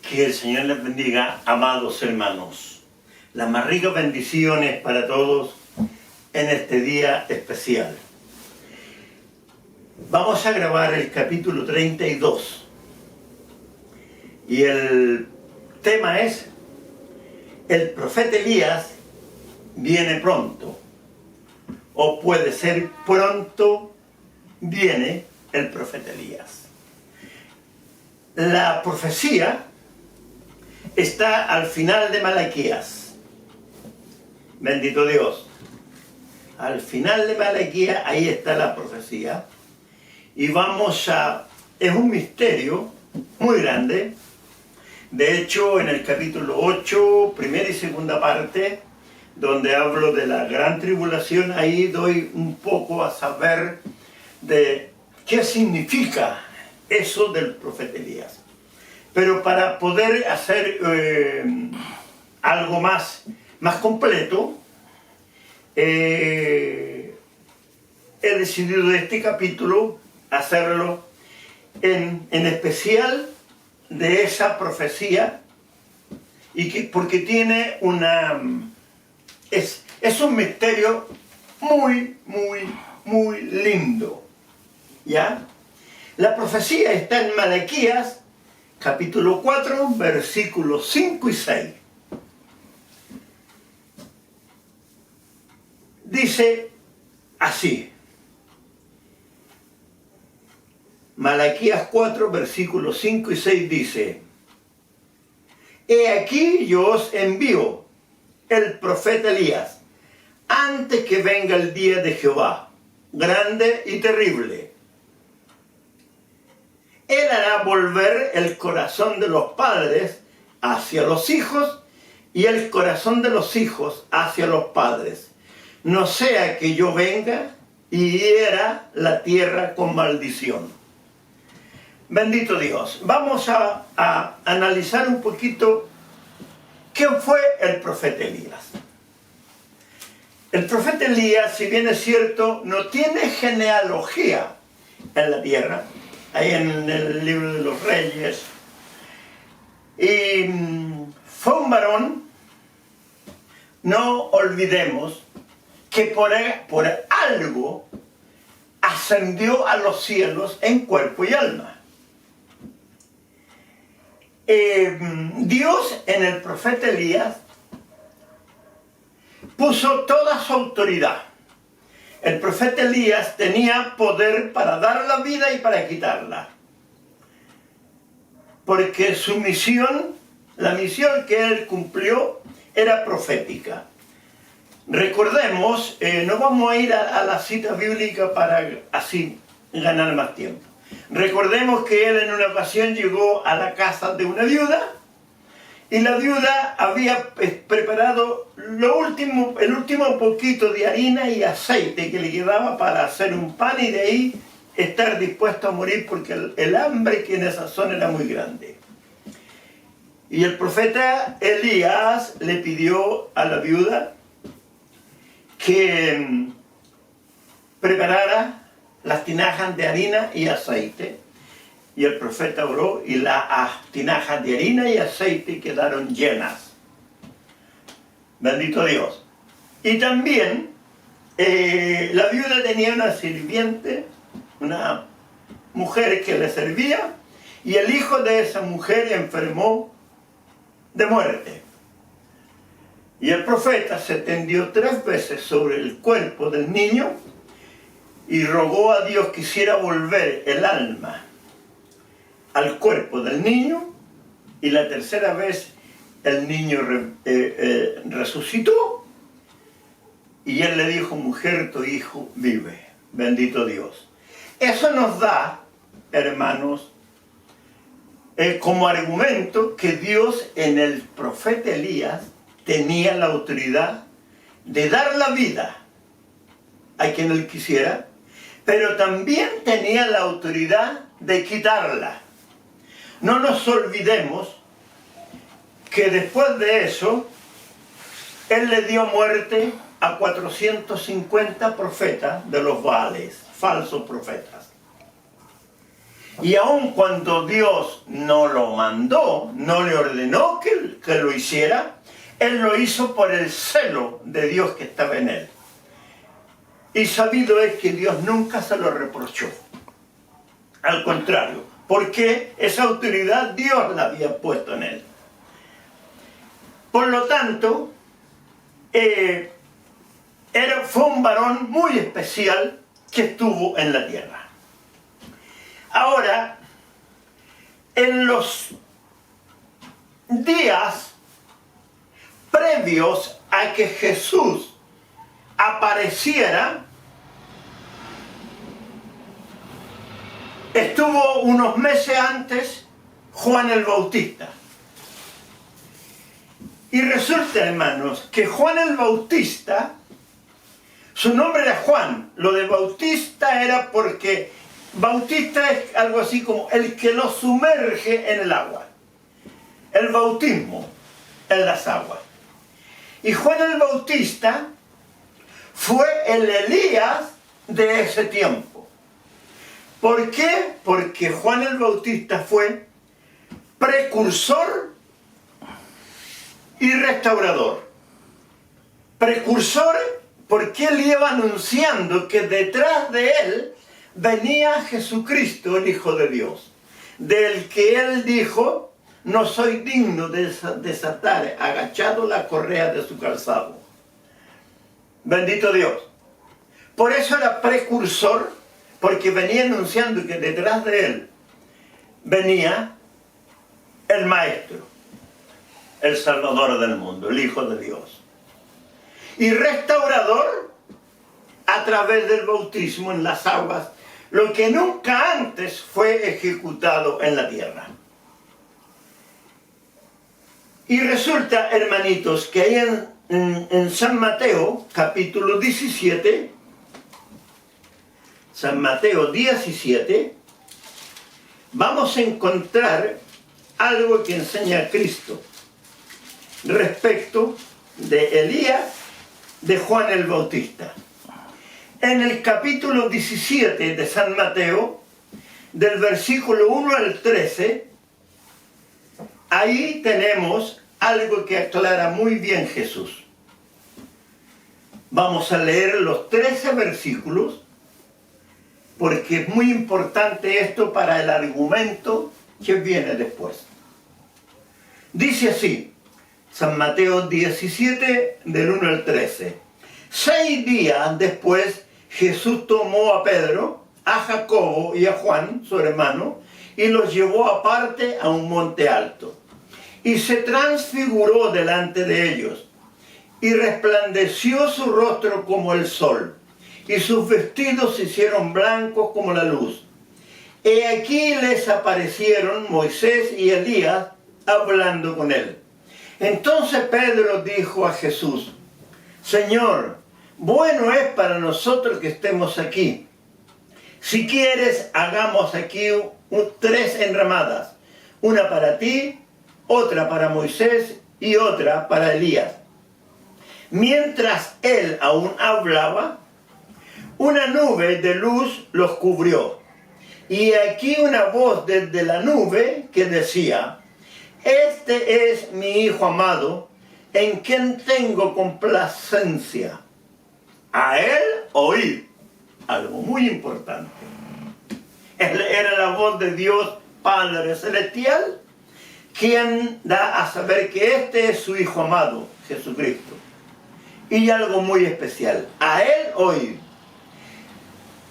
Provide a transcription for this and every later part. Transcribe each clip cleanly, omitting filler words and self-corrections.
Que el Señor les bendiga, amados hermanos. Las más ricas bendiciones para todos en este día especial. Vamos a grabar el capítulo 32. Y el tema es: el profeta Elías viene pronto. O puede ser pronto viene el profeta Elías. La profecía está al final de Malaquías. Bendito Dios. Al final de Malaquías, ahí está la profecía. Y es un misterio muy grande. De hecho, en el capítulo 8, primera y segunda parte, donde hablo de la gran tribulación, ahí doy un poco a saber de qué significa eso del profeta Elías. Pero para poder hacer algo más completo, he decidido de este capítulo hacerlo en especial de esa profecía, porque tiene es un misterio muy lindo. ¿Ya? La profecía está en Malaquías, capítulo 4, versículos 5 y 6. Dice así. Malaquías 4, versículos 5 y 6 dice: He aquí yo os envío el profeta Elías, antes que venga el día de Jehová, grande y terrible. Él hará volver el corazón de los padres hacia los hijos y el corazón de los hijos hacia los padres, no sea que yo venga y hiera la tierra con maldición. Bendito Dios. Vamos a analizar un poquito quién fue el profeta Elías. El profeta Elías, si bien es cierto, no tiene genealogía en la tierra, ahí en el libro de los Reyes, y fue un varón. No olvidemos que por algo ascendió a los cielos en cuerpo y alma. Dios en el profeta Elías puso toda su autoridad. El profeta Elías tenía poder para dar la vida y para quitarla. Porque su misión, la misión que él cumplió, era profética. Recordemos, no vamos a ir a la cita bíblica para así ganar más tiempo. Recordemos que él en una ocasión llegó a la casa de una viuda, y la viuda había preparado el último poquito de harina y aceite que le quedaba para hacer un pan, y de ahí estar dispuesto a morir, porque el hambre que en esa zona era muy grande. Y el profeta Elías le pidió a la viuda que preparara las tinajas de harina y aceite. Y el profeta oró y las tinajas de harina y aceite quedaron llenas. Bendito Dios. Y también la viuda tenía una sirviente, una mujer que le servía, y el hijo de esa mujer enfermó de muerte. Y el profeta se tendió 3 veces sobre el cuerpo del niño y rogó a Dios que hiciera volver el alma al cuerpo del niño, y la tercera vez el niño resucitó, y él le dijo: mujer, tu hijo vive. Bendito Dios. Eso nos da, hermanos, como argumento que Dios en el profeta Elías tenía la autoridad de dar la vida a quien él quisiera, pero también tenía la autoridad de quitarla. No nos olvidemos que después de eso, él le dio muerte a 450 profetas de los Baales, falsos profetas. Y aun cuando Dios no lo mandó, no le ordenó que lo hiciera, él lo hizo por el celo de Dios que estaba en él. Y sabido es que Dios nunca se lo reprochó. Al contrario, porque esa autoridad Dios la había puesto en él. Por lo tanto, fue un varón muy especial que estuvo en la tierra. Ahora, en los días previos a que Jesús apareciera, estuvo unos meses antes Juan el Bautista. Y resulta, hermanos, que Juan el Bautista, su nombre era Juan. Lo de Bautista era porque Bautista es algo así como el que lo sumerge en el agua. El bautismo en las aguas. Y Juan el Bautista fue el Elías de ese tiempo. ¿Por qué? Porque Juan el Bautista fue precursor y restaurador. Precursor porque él iba anunciando que detrás de él venía Jesucristo, el Hijo de Dios, del que él dijo: no soy digno de desatar agachado la correa de su calzado. Bendito Dios. Por eso era precursor, porque venía anunciando que detrás de él venía el Maestro, el Salvador del mundo, el Hijo de Dios. Y restaurador a través del bautismo en las aguas, lo que nunca antes fue ejecutado en la tierra. Y resulta, hermanitos, que ahí en San Mateo, capítulo 17, San Mateo 17, vamos a encontrar algo que enseña Cristo respecto de Elías, de Juan el Bautista. En el capítulo 17 de San Mateo, del versículo 1 al 13, ahí tenemos algo que aclara muy bien Jesús. Vamos a leer los 13 versículos, porque es muy importante esto para el argumento que viene después. Dice así, San Mateo 17, del 1 al 13. 6 días después, Jesús tomó a Pedro, a Jacobo y a Juan, su hermano, y los llevó aparte a un monte alto. Y se transfiguró delante de ellos, y resplandeció su rostro como el sol, y sus vestidos se hicieron blancos como la luz. He aquí les aparecieron Moisés y Elías hablando con él. Entonces Pedro dijo a Jesús: Señor, bueno es para nosotros que estemos aquí. Si quieres, hagamos aquí 3 enramadas, una para ti, otra para Moisés y otra para Elías. Mientras él aún hablaba, una nube de luz los cubrió. Y aquí una voz desde la nube que decía: Este es mi Hijo amado, en quien tengo complacencia. A él oíd. Algo muy importante. Era la voz de Dios Padre Celestial, quien da a saber que este es su Hijo amado, Jesucristo. Y algo muy especial: a él oíd.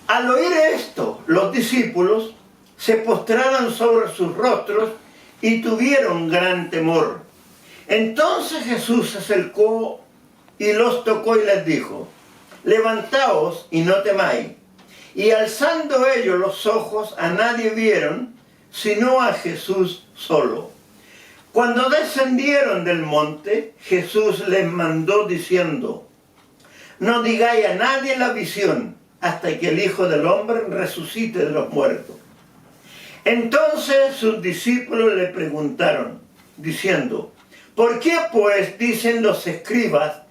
Al oír esto, los discípulos se postraron sobre sus rostros y tuvieron gran temor. Entonces Jesús se acercó y los tocó y les dijo: Levantaos y no temáis. Y alzando ellos los ojos, a nadie vieron, sino a Jesús solo. Cuando descendieron del monte, Jesús les mandó diciendo: No digáis a nadie la visión, hasta que el Hijo del Hombre resucite de los muertos. Entonces sus discípulos le preguntaron, diciendo: ¿Por qué pues dicen los escribas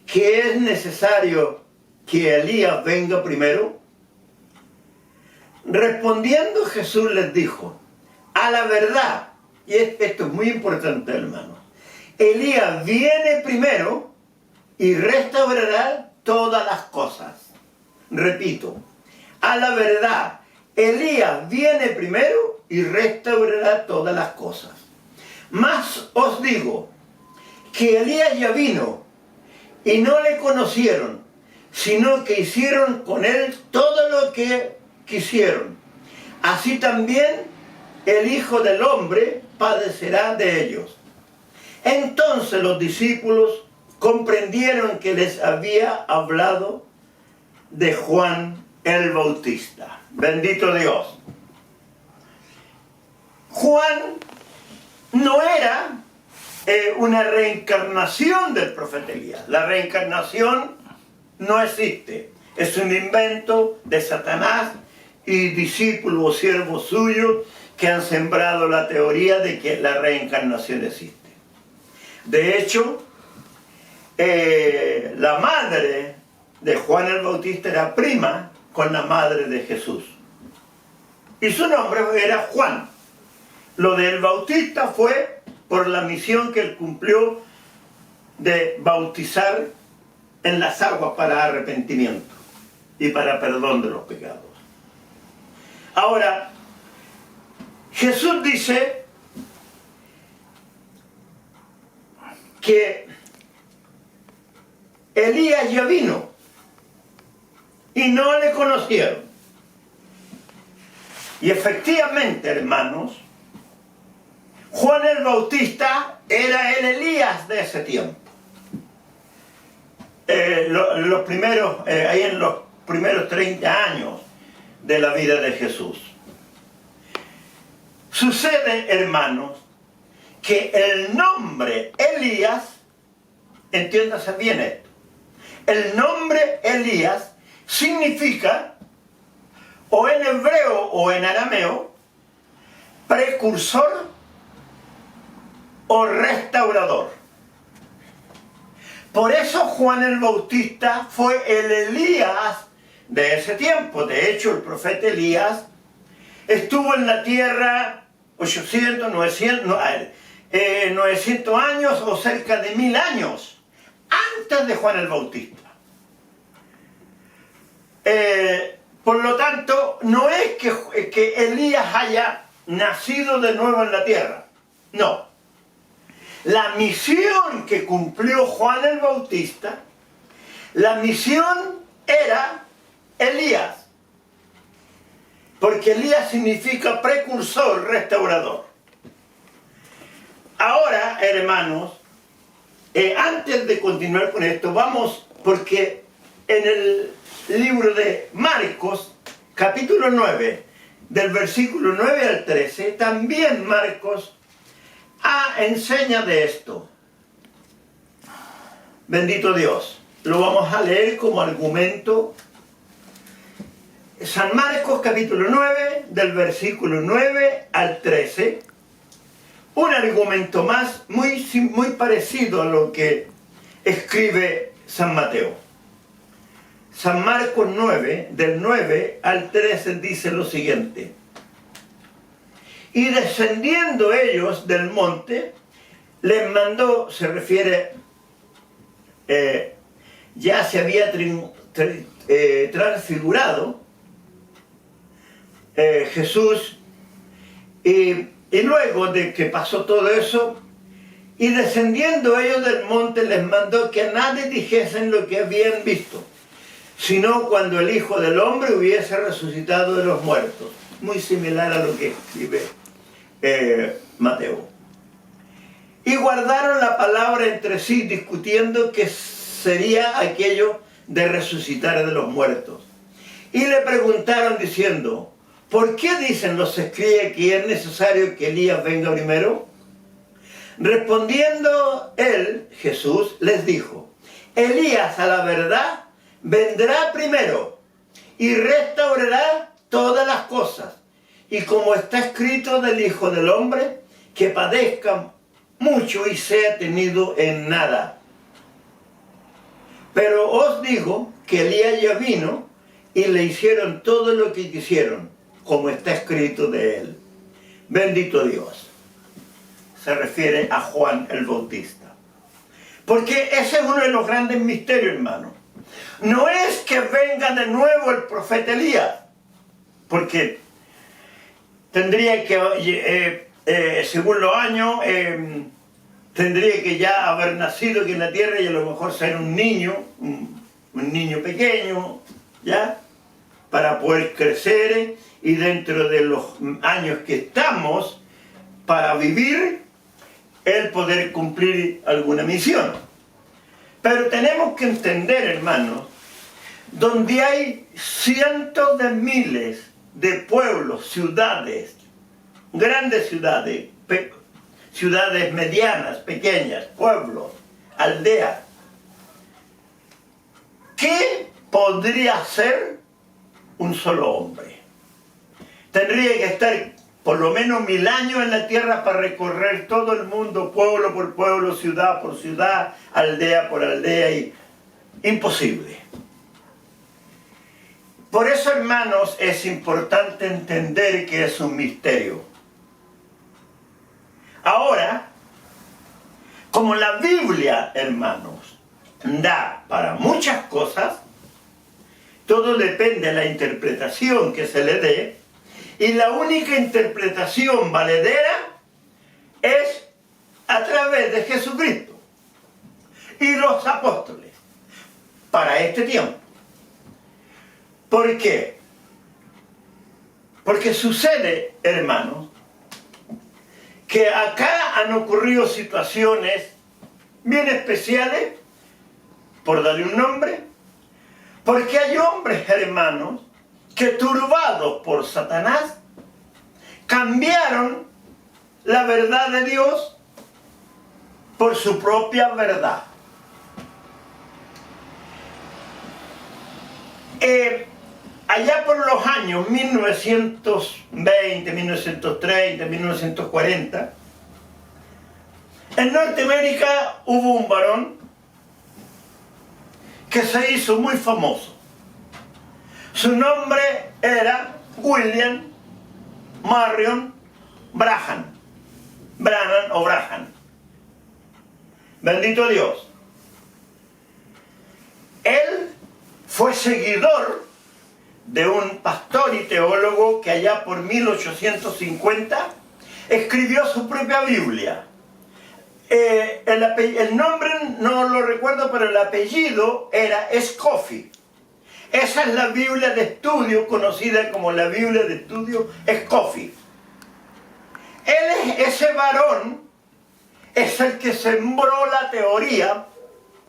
que es necesario que Elías venga primero? Respondiendo Jesús les dijo, a la verdad, y esto es muy importante, hermanos, Elías viene primero y restaurará todas las cosas. Repito, a la verdad, Elías viene primero y restaurará todas las cosas. Mas os digo que Elías ya vino y no le conocieron, sino que hicieron con él todo lo que quisieron. Así también el Hijo del Hombre padecerá de ellos. Entonces los discípulos comprendieron que les había hablado de Juan el Bautista. Bendito Dios. Juan no era una reencarnación del profeta Elías. La reencarnación no existe. Es un invento de Satanás y discípulos o siervos suyos que han sembrado la teoría de que la reencarnación existe. De hecho, la madre de Juan el Bautista era prima con la madre de Jesús. Y su nombre era Juan. Lo del Bautista fue por la misión que él cumplió de bautizar en las aguas para arrepentimiento y para perdón de los pecados. Ahora, Jesús dice que Elías ya vino y no le conocieron. Y efectivamente, hermanos, Juan el Bautista era el Elías de ese tiempo. Ahí en los primeros 30 años de la vida de Jesús. Sucede, hermanos, que el nombre Elías, entiéndase bien esto, el nombre Elías significa, o en hebreo o en arameo, precursor o restaurador. Por eso Juan el Bautista fue el Elías de ese tiempo. De hecho, el profeta Elías estuvo en la tierra 900 años o cerca de 1000 años antes de Juan el Bautista. Por lo tanto, no es que Elías haya nacido de nuevo en la tierra. No. La misión que cumplió Juan el Bautista, la misión era Elías. Porque Elías significa precursor, restaurador. Ahora, hermanos, antes de continuar con esto, vamos, porque en el libro de Marcos, capítulo 9, del versículo 9 al 13, también Marcos enseña de esto. Bendito Dios. Lo vamos a leer como argumento. San Marcos capítulo 9, del versículo 9 al 13. Un argumento más muy parecido a lo que escribe San Mateo. San Marcos 9, del 9 al 13 dice lo siguiente. Y descendiendo ellos del monte, les mandó, se refiere, ya se había transfigurado Jesús, y luego de que pasó todo eso, y descendiendo ellos del monte, les mandó que a nadie dijesen lo que habían visto, sino cuando el Hijo del Hombre hubiese resucitado de los muertos. Muy similar a lo que escribe Mateo. Y guardaron la palabra entre sí, discutiendo qué sería aquello de resucitar de los muertos. Y le preguntaron diciendo, ¿por qué dicen los escribas que es necesario que Elías venga primero? Respondiendo él, Jesús, les dijo, Elías a la verdad vendrá primero y restaurará todas las cosas. Y como está escrito del Hijo del Hombre, que padezca mucho y sea tenido en nada. Pero os digo que Elías ya vino y le hicieron todo lo que quisieron, como está escrito de él. Bendito Dios. Se refiere a Juan el Bautista. Porque ese es uno de los grandes misterios, hermano. No es que venga de nuevo el profeta Elías, porque tendría que, según los años, tendría que ya haber nacido aquí en la tierra y a lo mejor ser un niño pequeño, ¿ya? Para poder crecer y dentro de los años que estamos para vivir, el poder cumplir alguna misión. Pero tenemos que entender, hermanos, donde hay cientos de miles de pueblos, ciudades, grandes ciudades, ciudades medianas, pequeñas, pueblos, aldeas. ¿Qué podría ser un solo hombre? Tendría que estar por lo menos 1000 años en la tierra para recorrer todo el mundo, pueblo por pueblo, ciudad por ciudad, aldea por aldea, y imposible. Por eso, hermanos, es importante entender que es un misterio. Ahora, como la Biblia, hermanos, da para muchas cosas, todo depende de la interpretación que se le dé, y la única interpretación valedera es a través de Jesucristo y los apóstoles para este tiempo. ¿Por qué? Porque sucede, hermanos, que acá han ocurrido situaciones bien especiales, por darle un nombre, porque hay hombres, hermanos, que turbados por Satanás, cambiaron la verdad de Dios por su propia verdad. Allá por los años 1920, 1930, 1940, en Norteamérica hubo un varón que se hizo muy famoso. Su nombre era William Marion Branham. Branham o Branham. Bendito Dios. Él fue seguidor de un pastor y teólogo que allá por 1850 escribió su propia Biblia. El nombre no lo recuerdo, pero el apellido era Scofield. Esa es la Biblia de estudio, conocida como la Biblia de estudio Scofield. Ese varón es el que sembró la teoría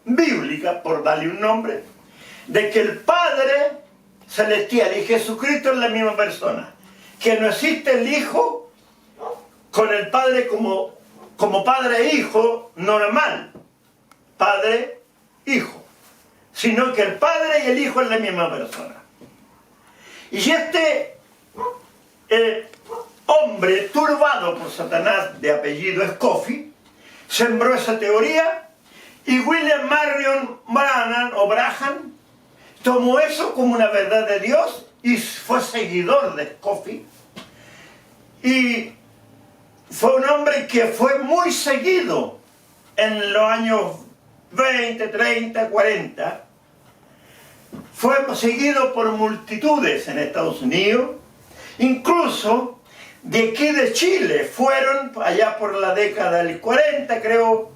bíblica, por darle un nombre, de que el Padre Celestial y Jesucristo es la misma persona. Que no existe el Hijo con el Padre como Padre e Hijo normal. Padre, Hijo. Sino que el Padre y el Hijo es la misma persona. Y este hombre turbado por Satanás de apellido Scofield sembró esa teoría, y William Marion Branham o Branham tomó eso como una verdad de Dios y fue seguidor de Scofield. Y fue un hombre que fue muy seguido en los años 20, 30, 40. Fue seguido por multitudes en Estados Unidos, incluso de aquí de Chile fueron, allá por la década del 40 creo,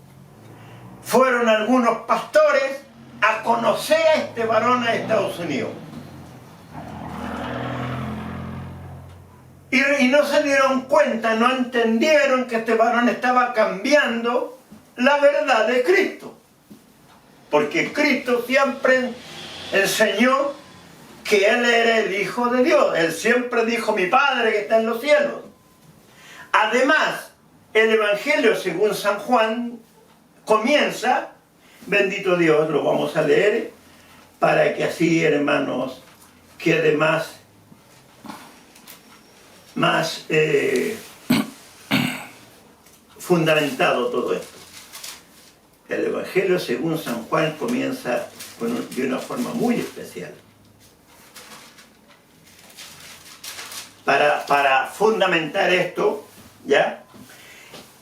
fueron algunos pastores a conocer a este varón a Estados Unidos. Y no se dieron cuenta, no entendieron que este varón estaba cambiando la verdad de Cristo. Porque Cristo siempre enseñó que Él era el Hijo de Dios. Él siempre dijo: mi Padre que está en los cielos. Además, el Evangelio según San Juan comienza, bendito Dios, lo vamos a leer, para que así, hermanos, quede más fundamentado todo esto. El Evangelio según San Juan comienza de una forma muy especial. para fundamentar esto, ¿ya?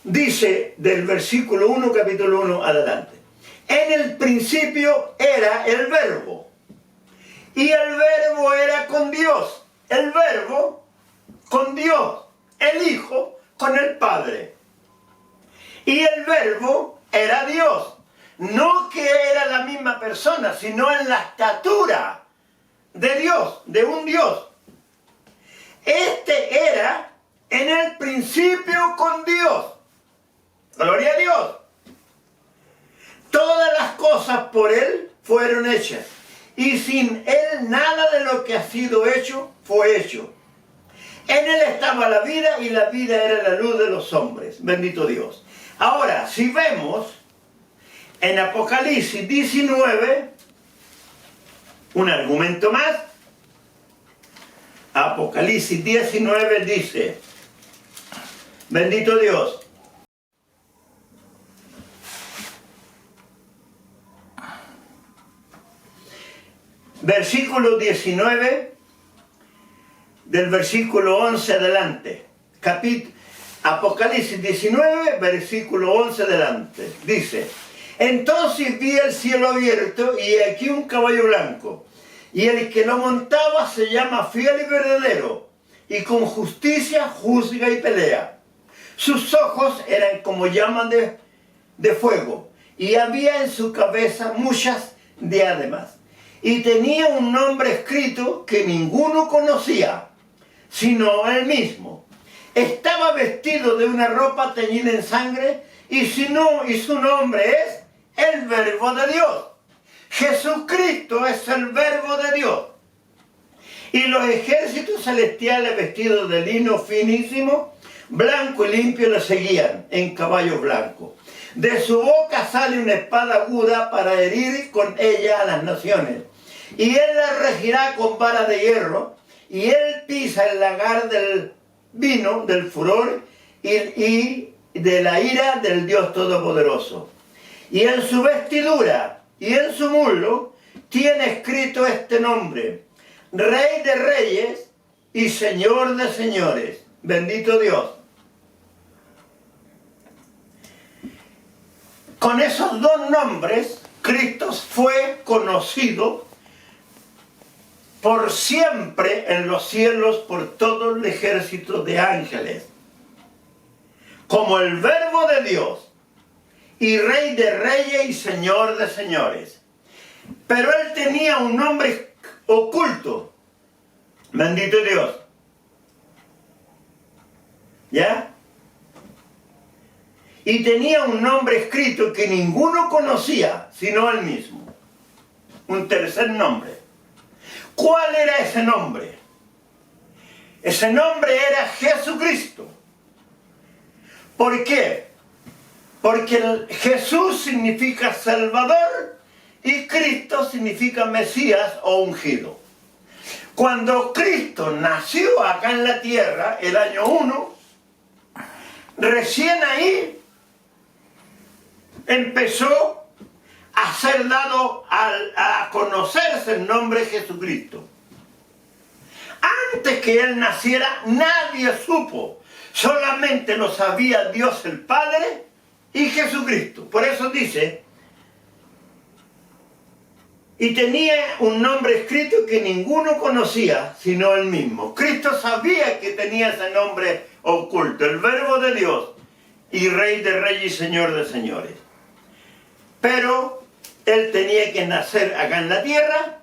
Dice del versículo 1, capítulo 1 adelante. En el principio era el Verbo, y el Verbo era con Dios. El Verbo con Dios, el Hijo con el Padre. Y el Verbo era Dios. No que era la misma persona, sino en la estatura de Dios, de un Dios. Este era en el principio con Dios. Gloria a Dios. Todas las cosas por Él fueron hechas. Y sin Él nada de lo que ha sido hecho fue hecho. En Él estaba la vida y la vida era la luz de los hombres. Bendito Dios. Ahora, si vemos en Apocalipsis 19, un argumento más. Apocalipsis 19 dice, bendito Dios. Versículo 19, del versículo 11 adelante. Apocalipsis 19, versículo 11 adelante. Dice, entonces vi el cielo abierto y aquí un caballo blanco. Y el que lo montaba se llama Fiel y Verdadero, y con justicia juzga y pelea. Sus ojos eran como llamas de fuego, y había en su cabeza muchas diademas. Y tenía un nombre escrito que ninguno conocía, sino él mismo. Estaba vestido de una ropa teñida en sangre, y su nombre es el Verbo de Dios. Jesucristo es el Verbo de Dios. Y los ejércitos celestiales vestidos de lino finísimo, blanco y limpio, le seguían en caballos blancos. De su boca sale una espada aguda para herir con ella a las naciones. Y él la regirá con vara de hierro, y él pisa el lagar del vino, del furor y de la ira del Dios Todopoderoso. Y en su vestidura y en su muslo tiene escrito este nombre: Rey de Reyes y Señor de Señores. Bendito Dios. Con esos dos nombres, Cristo fue conocido por siempre en los cielos por todo el ejército de ángeles, como el Verbo de Dios, y Rey de Reyes y Señor de Señores. Pero él tenía un nombre oculto. Bendito Dios. ¿Ya? Y tenía un nombre escrito que ninguno conocía, sino él mismo. Un tercer nombre. ¿Cuál era ese nombre? Ese nombre era Jesucristo. ¿Por qué? Porque Jesús significa Salvador y Cristo significa Mesías o ungido. Cuando Cristo nació acá en la tierra, el año 1, recién ahí empezó a ser dado a conocerse el nombre de Jesucristo. Antes que él naciera, nadie supo. Solamente lo sabía Dios el Padre y Jesucristo. Por eso dice, y tenía un nombre escrito que ninguno conocía, sino él mismo. Cristo sabía que tenía ese nombre oculto, el Verbo de Dios, y Rey de Reyes y Señor de Señores. Pero él tenía que nacer acá en la tierra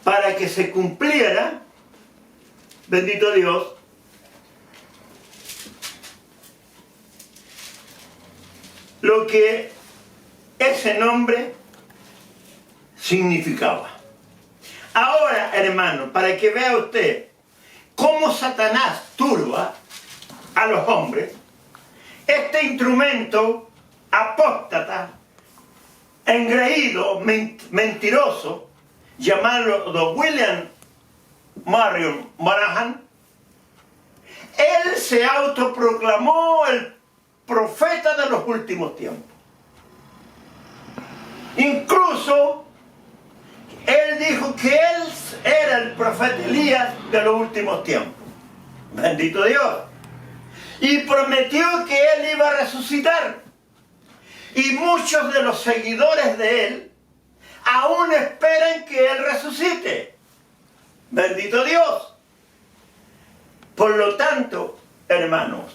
para que se cumpliera, bendito Dios, lo que ese nombre significaba. Ahora, hermano, para que vea usted cómo Satanás turba a los hombres, este instrumento apóstata, engreído, mentiroso, llamado William Marion Branham, él se autoproclamó el profeta de los últimos tiempos. Incluso él dijo que él era el profeta Elías de los últimos tiempos. Bendito Dios. Y prometió que Él iba a resucitar. Y muchos de los seguidores de Él aún esperan que Él resucite. Bendito Dios. Por lo tanto, hermanos,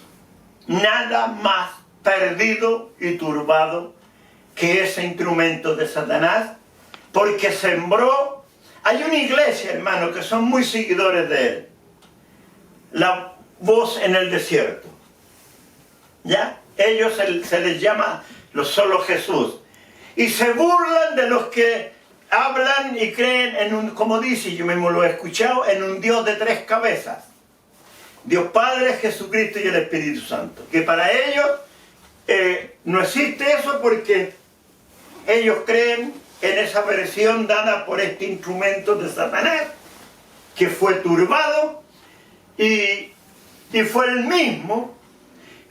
nada más perdido y turbado que ese instrumento de Satanás, porque sembró. Hay una iglesia, hermano, que son muy seguidores de Él. La voz en el desierto. ¿Ya? Ellos se les llama los solo Jesús. Y se burlan de los que hablan y creen en un, como dice, yo mismo lo he escuchado, en un Dios de 3 cabezas. Dios Padre, Jesucristo y el Espíritu Santo. Que para ellos no existe eso porque ellos creen en esa versión dada por este instrumento de Satanás, que fue turbado y fue el mismo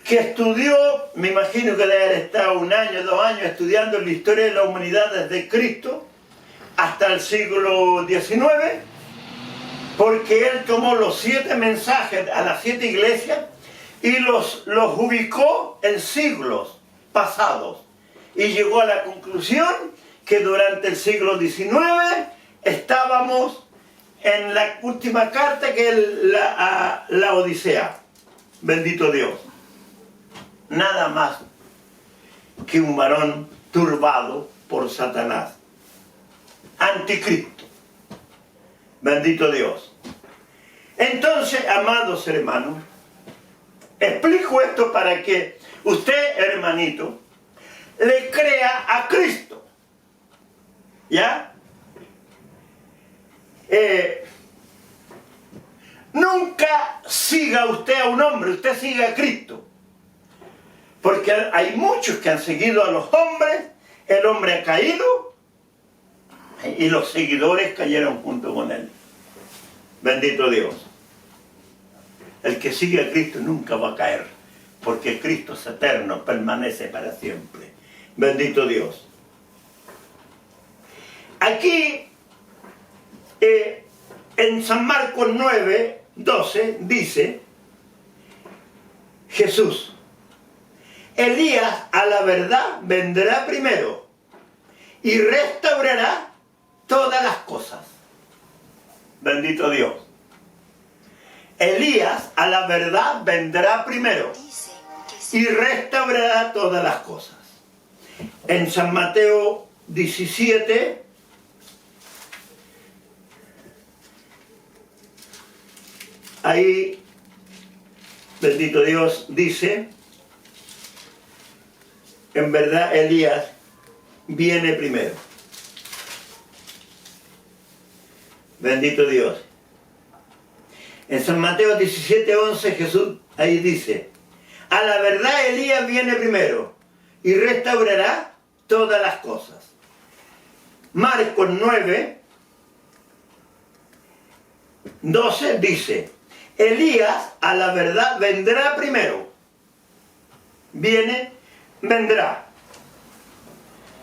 que estudió, me imagino que debe haber estado 1 año, 2 años estudiando la historia de la humanidad desde Cristo hasta el siglo XIX, porque él tomó los 7 mensajes a las 7 iglesias y los ubicó en siglos pasados y llegó a la conclusión que durante el siglo XIX estábamos en la última carta, que es la Odisea. Bendito Dios. Nada más que un varón turbado por Satanás. Anticristo. Bendito Dios. Entonces, amados hermanos, explico esto para que usted, hermanito, le crea a Cristo. ¿Ya? Nunca siga usted a un hombre, usted siga a Cristo. Porque hay muchos que han seguido a los hombres, el hombre ha caído y los seguidores cayeron junto con él. Bendito Dios. El que sigue a Cristo nunca va a caer, porque Cristo es eterno, permanece para siempre. Bendito Dios. Aquí, en San Marcos 9, 12, dice Jesús: Elías a la verdad vendrá primero y restaurará todas las cosas. Bendito Dios. Elías a la verdad vendrá primero y restaurará todas las cosas. En San Mateo 17, ahí, bendito Dios, dice: en verdad Elías viene primero. Bendito Dios. En San Mateo 17, 11 Jesús ahí dice: a la verdad Elías viene primero y restaurará todas las cosas. Marcos 9, 12 dice: Elías a la verdad vendrá primero. Vendrá.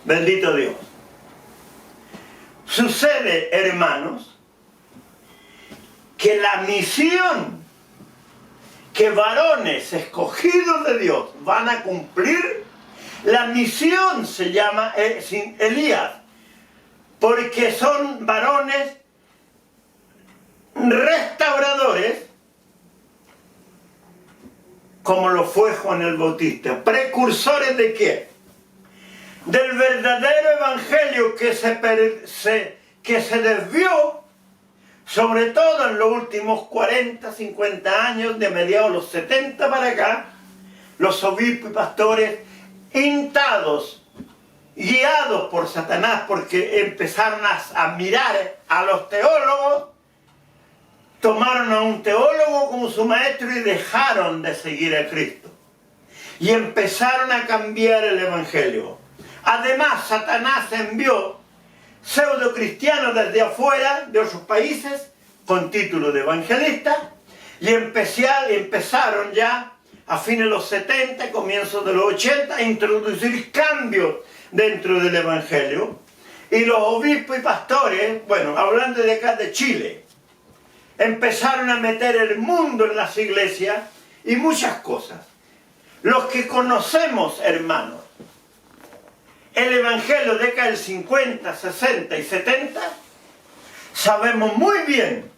Bendito Dios. Sucede, hermanos, que la misión que varones escogidos de Dios van a cumplir, la misión se llama Elías, porque son varones restauradores, como lo fue Juan el Bautista. ¿Precursores de qué? Del verdadero evangelio que se desvió, sobre todo en los últimos 40, 50 años, de mediados de los 70 para acá. Los obispos y pastores, hintados, guiados por Satanás, porque empezaron a mirar a los teólogos, tomaron a un teólogo como su maestro y dejaron de seguir a Cristo. Y empezaron a cambiar el evangelio. Además, Satanás envió pseudo cristianos desde afuera, de otros países, con título de evangelistas, y empezaron ya a fines de los 70, comienzos de los 80, a introducir cambios dentro del evangelio. Y los obispos y pastores, bueno, hablando de acá de Chile, empezaron a meter el mundo en las iglesias y muchas cosas. Los que conocemos, hermanos, el Evangelio de década del 50, 60 y 70, sabemos muy bien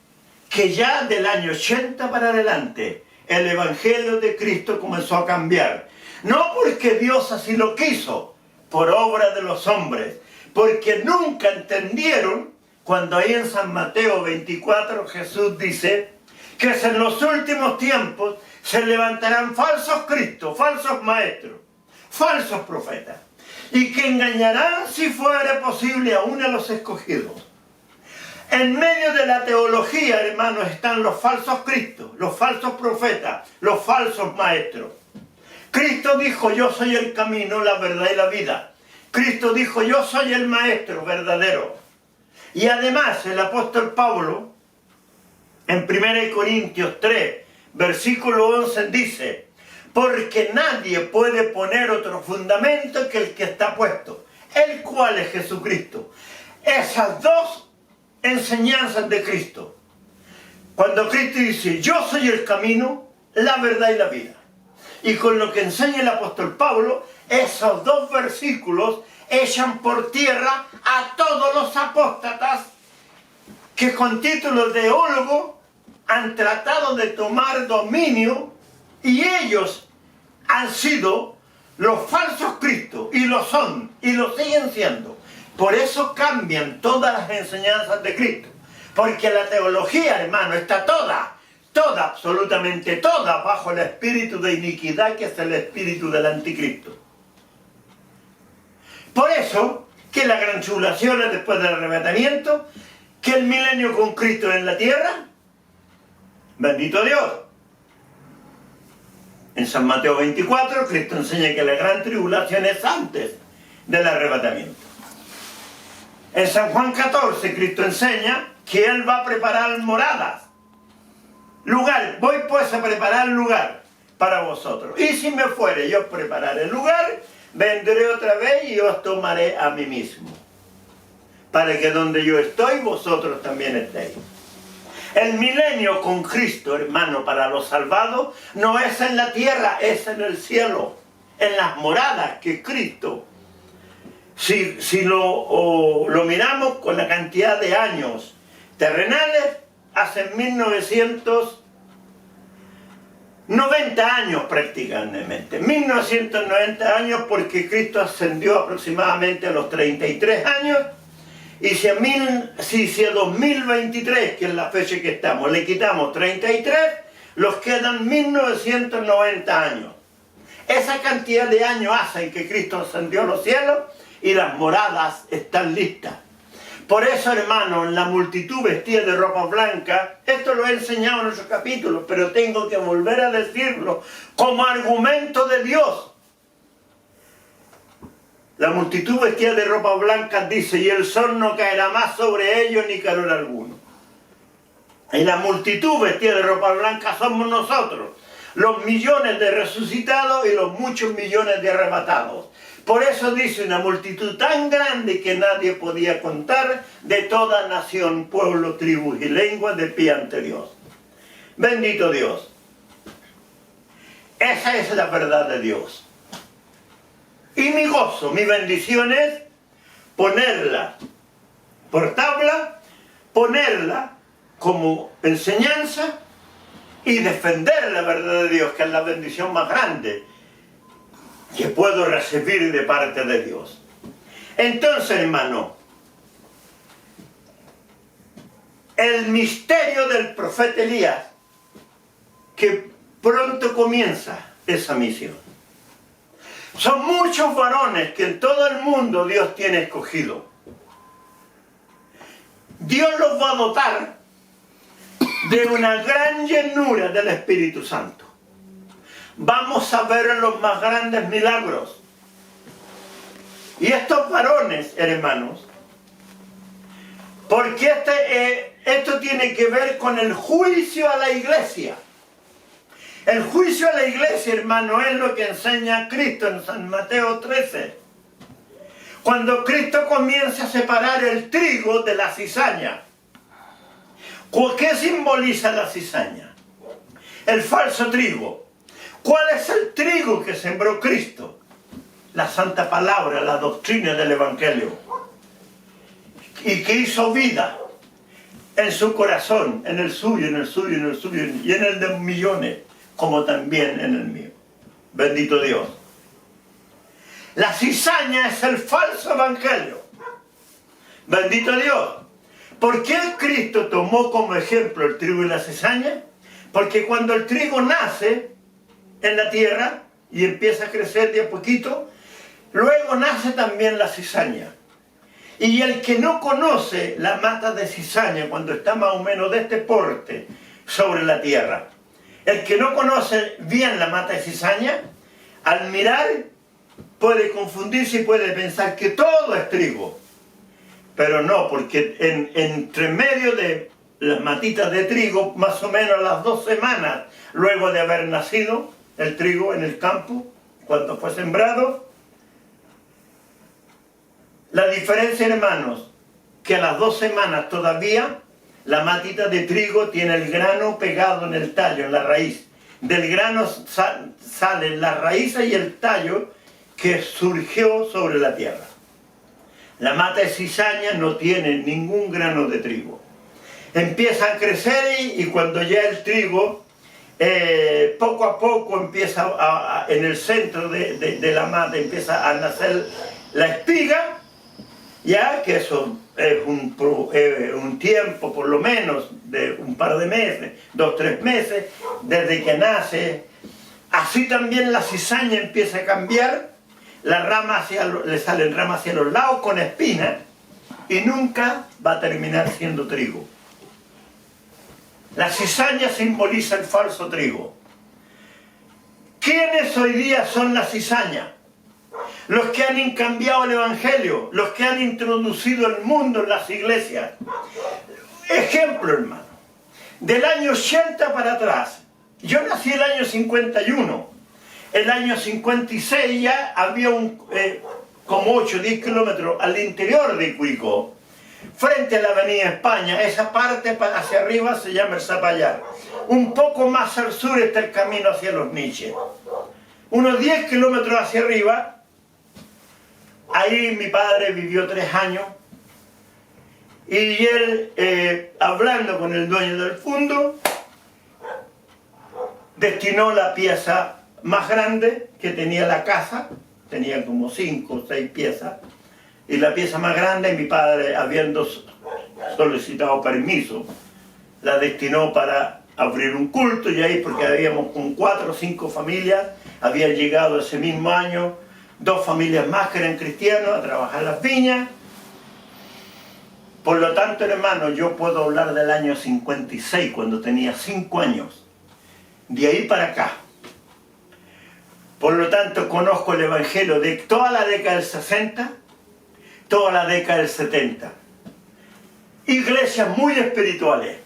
que ya del año 80 para adelante el Evangelio de Cristo comenzó a cambiar. No porque Dios así lo quiso, por obra de los hombres, porque nunca entendieron cuando ahí en San Mateo 24 Jesús dice que en los últimos tiempos se levantarán falsos cristos, falsos maestros, falsos profetas, y que engañarán, si fuera posible, aún a los escogidos. En medio de la teología, hermanos, están los falsos cristos, los falsos profetas, los falsos maestros. Cristo dijo, yo soy el camino, la verdad y la vida. Cristo dijo, yo soy el maestro verdadero. Y además el apóstol Pablo, en 1 Corintios 3, versículo 11, dice, porque nadie puede poner otro fundamento que el que está puesto, el cual es Jesucristo. Esas dos enseñanzas de Cristo. Cuando Cristo dice, yo soy el camino, la verdad y la vida. Y con lo que enseña el apóstol Pablo, esos dos versículos echan por tierra a todos los apóstatas que con títulos de teólogo han tratado de tomar dominio, y ellos han sido los falsos cristos, y lo son, y lo siguen siendo. Por eso cambian todas las enseñanzas de Cristo, porque la teología, hermano, está toda, absolutamente toda, bajo el espíritu de iniquidad que es el espíritu del anticristo. Por eso, que la gran tribulación es después del arrebatamiento, que el milenio con Cristo en la tierra, bendito Dios. En San Mateo 24, Cristo enseña que la gran tribulación es antes del arrebatamiento. En San Juan 14, Cristo enseña que Él va a preparar moradas. Lugar, voy pues a preparar lugar para vosotros. Y si me fuere, yo prepararé el lugar, vendré otra vez y os tomaré a mí mismo, para que donde yo estoy, vosotros también estéis. El milenio con Cristo, hermano, para los salvados, no es en la tierra, es en el cielo, en las moradas que Cristo, si lo miramos con la cantidad de años terrenales, hace 1990 años prácticamente, 1990 años, porque Cristo ascendió aproximadamente a los 33 años, y si a 2023, que es la fecha que estamos, le quitamos 33, los quedan 1990 años. Esa cantidad de años hacen que Cristo ascendió a los cielos y las moradas están listas. Por eso, hermano, la multitud vestida de ropa blanca, esto lo he enseñado en otros capítulos, pero tengo que volver a decirlo como argumento de Dios. La multitud vestida de ropa blanca dice, y el sol no caerá más sobre ellos ni calor alguno. Y la multitud vestida de ropa blanca somos nosotros, los millones de resucitados y los muchos millones de arrebatados. Por eso dice, una multitud tan grande que nadie podía contar, de toda nación, pueblo, tribu y lengua, de pie ante Dios. Bendito Dios. Esa es la verdad de Dios. Y mi gozo, mi bendición es ponerla por tabla, ponerla como enseñanza y defender la verdad de Dios, que es la bendición más grande que puedo recibir de parte de Dios. Entonces, hermano, el misterio del profeta Elías, que pronto comienza esa misión. Son muchos varones que en todo el mundo Dios tiene escogido. Dios los va a dotar de una gran llenura del Espíritu Santo. Vamos a ver los más grandes milagros. Y estos varones, hermanos, porque esto tiene que ver con el juicio a la iglesia. El juicio a la iglesia, hermano, es lo que enseña Cristo en San Mateo 13. Cuando Cristo comienza a separar el trigo de la cizaña. ¿Qué simboliza la cizaña? El falso trigo. ¿Cuál es el trigo que sembró Cristo? La santa palabra, la doctrina del Evangelio. Y que hizo vida en su corazón, en el suyo, en el suyo, en el suyo, y en el de millones, como también en el mío. Bendito Dios. La cizaña es el falso evangelio. Bendito Dios. ¿Por qué Cristo tomó como ejemplo el trigo y la cizaña? Porque cuando el trigo nace en la tierra y empieza a crecer de a poquito, luego nace también la cizaña. Y el que no conoce la mata de cizaña cuando está más o menos de este porte sobre la tierra, el que no conoce bien la mata de cizaña, al mirar puede confundirse y puede pensar que todo es trigo. Pero no, porque entre medio de las matitas de trigo, más o menos a las 2 semanas luego de haber nacido el trigo en el campo, cuando fue sembrado, la diferencia, hermanos, que a las 2 semanas todavía la matita de trigo tiene el grano pegado en el tallo, en la raíz. Del grano salen las raíces y el tallo que surgió sobre la tierra. La mata de cizaña no tiene ningún grano de trigo. Empieza a crecer y cuando ya el trigo, poco a poco empieza en el centro de la mata empieza a nacer la espiga, ya que eso es un tiempo por lo menos de un par de meses, 2 o 3 meses, desde que nace. Así también la cizaña empieza a cambiar, le salen ramas hacia los lados con espinas y nunca va a terminar siendo trigo. La cizaña simboliza el falso trigo. ¿Quiénes hoy día son la cizaña? Los que han cambiado el evangelio, los que han introducido el mundo en las iglesias. Ejemplo, hermano, del año 80 para atrás. Yo nací el año 51. El año 56 ya había como 8 o 10 kilómetros al interior de Curicó, frente a la avenida España. Esa parte hacia arriba se llama el Zapallar. Un poco más al sur está el camino hacia los Niches. Unos 10 kilómetros hacia arriba, ahí mi padre vivió 3 años. Y él, hablando con el dueño del fondo, destinó la pieza más grande que tenía la casa. Tenía como 5 o 6 piezas. Y la pieza más grande, mi padre, habiendo solicitado permiso, la destinó para abrir un culto. Y ahí, porque habíamos con 4 o 5 familias, habían llegado ese mismo año 2 familias más que eran cristianos a trabajar las viñas. Por lo tanto, hermano, yo puedo hablar del año 56, cuando tenía 5 años. De ahí para acá. Por lo tanto, conozco el evangelio de toda la década del 60, toda la década del 70. Iglesias muy espirituales.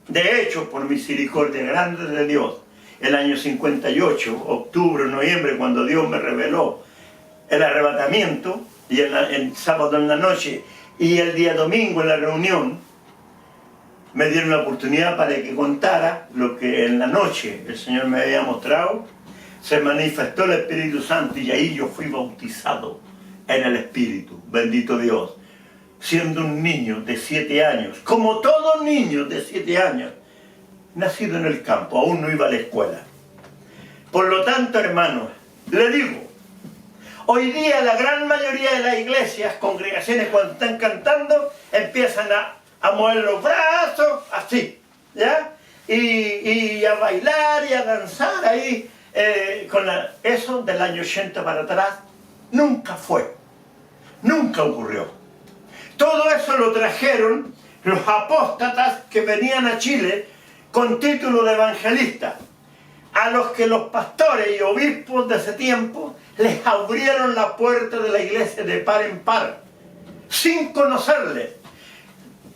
De hecho, por misericordia grande de Dios, el año 58, octubre, noviembre, cuando Dios me reveló el arrebatamiento, y el sábado en la noche, y el día domingo en la reunión, me dieron la oportunidad para que contara lo que en la noche el Señor me había mostrado. Se manifestó el Espíritu Santo y ahí yo fui bautizado en el Espíritu. Bendito Dios. Siendo un niño de 7 años, como todo niño de 7 años, nacido en el campo, aún no iba a la escuela. Por lo tanto, hermanos, le digo, hoy día la gran mayoría de las iglesias, congregaciones, cuando están cantando, empiezan a mover los brazos, así, ¿ya? Y a bailar y a danzar ahí. Eso del año 80 para atrás nunca fue, nunca ocurrió. Todo eso lo trajeron los apóstatas que venían a Chile con título de evangelista, a los que los pastores y obispos de ese tiempo les abrieron la puerta de la iglesia de par en par, sin conocerle,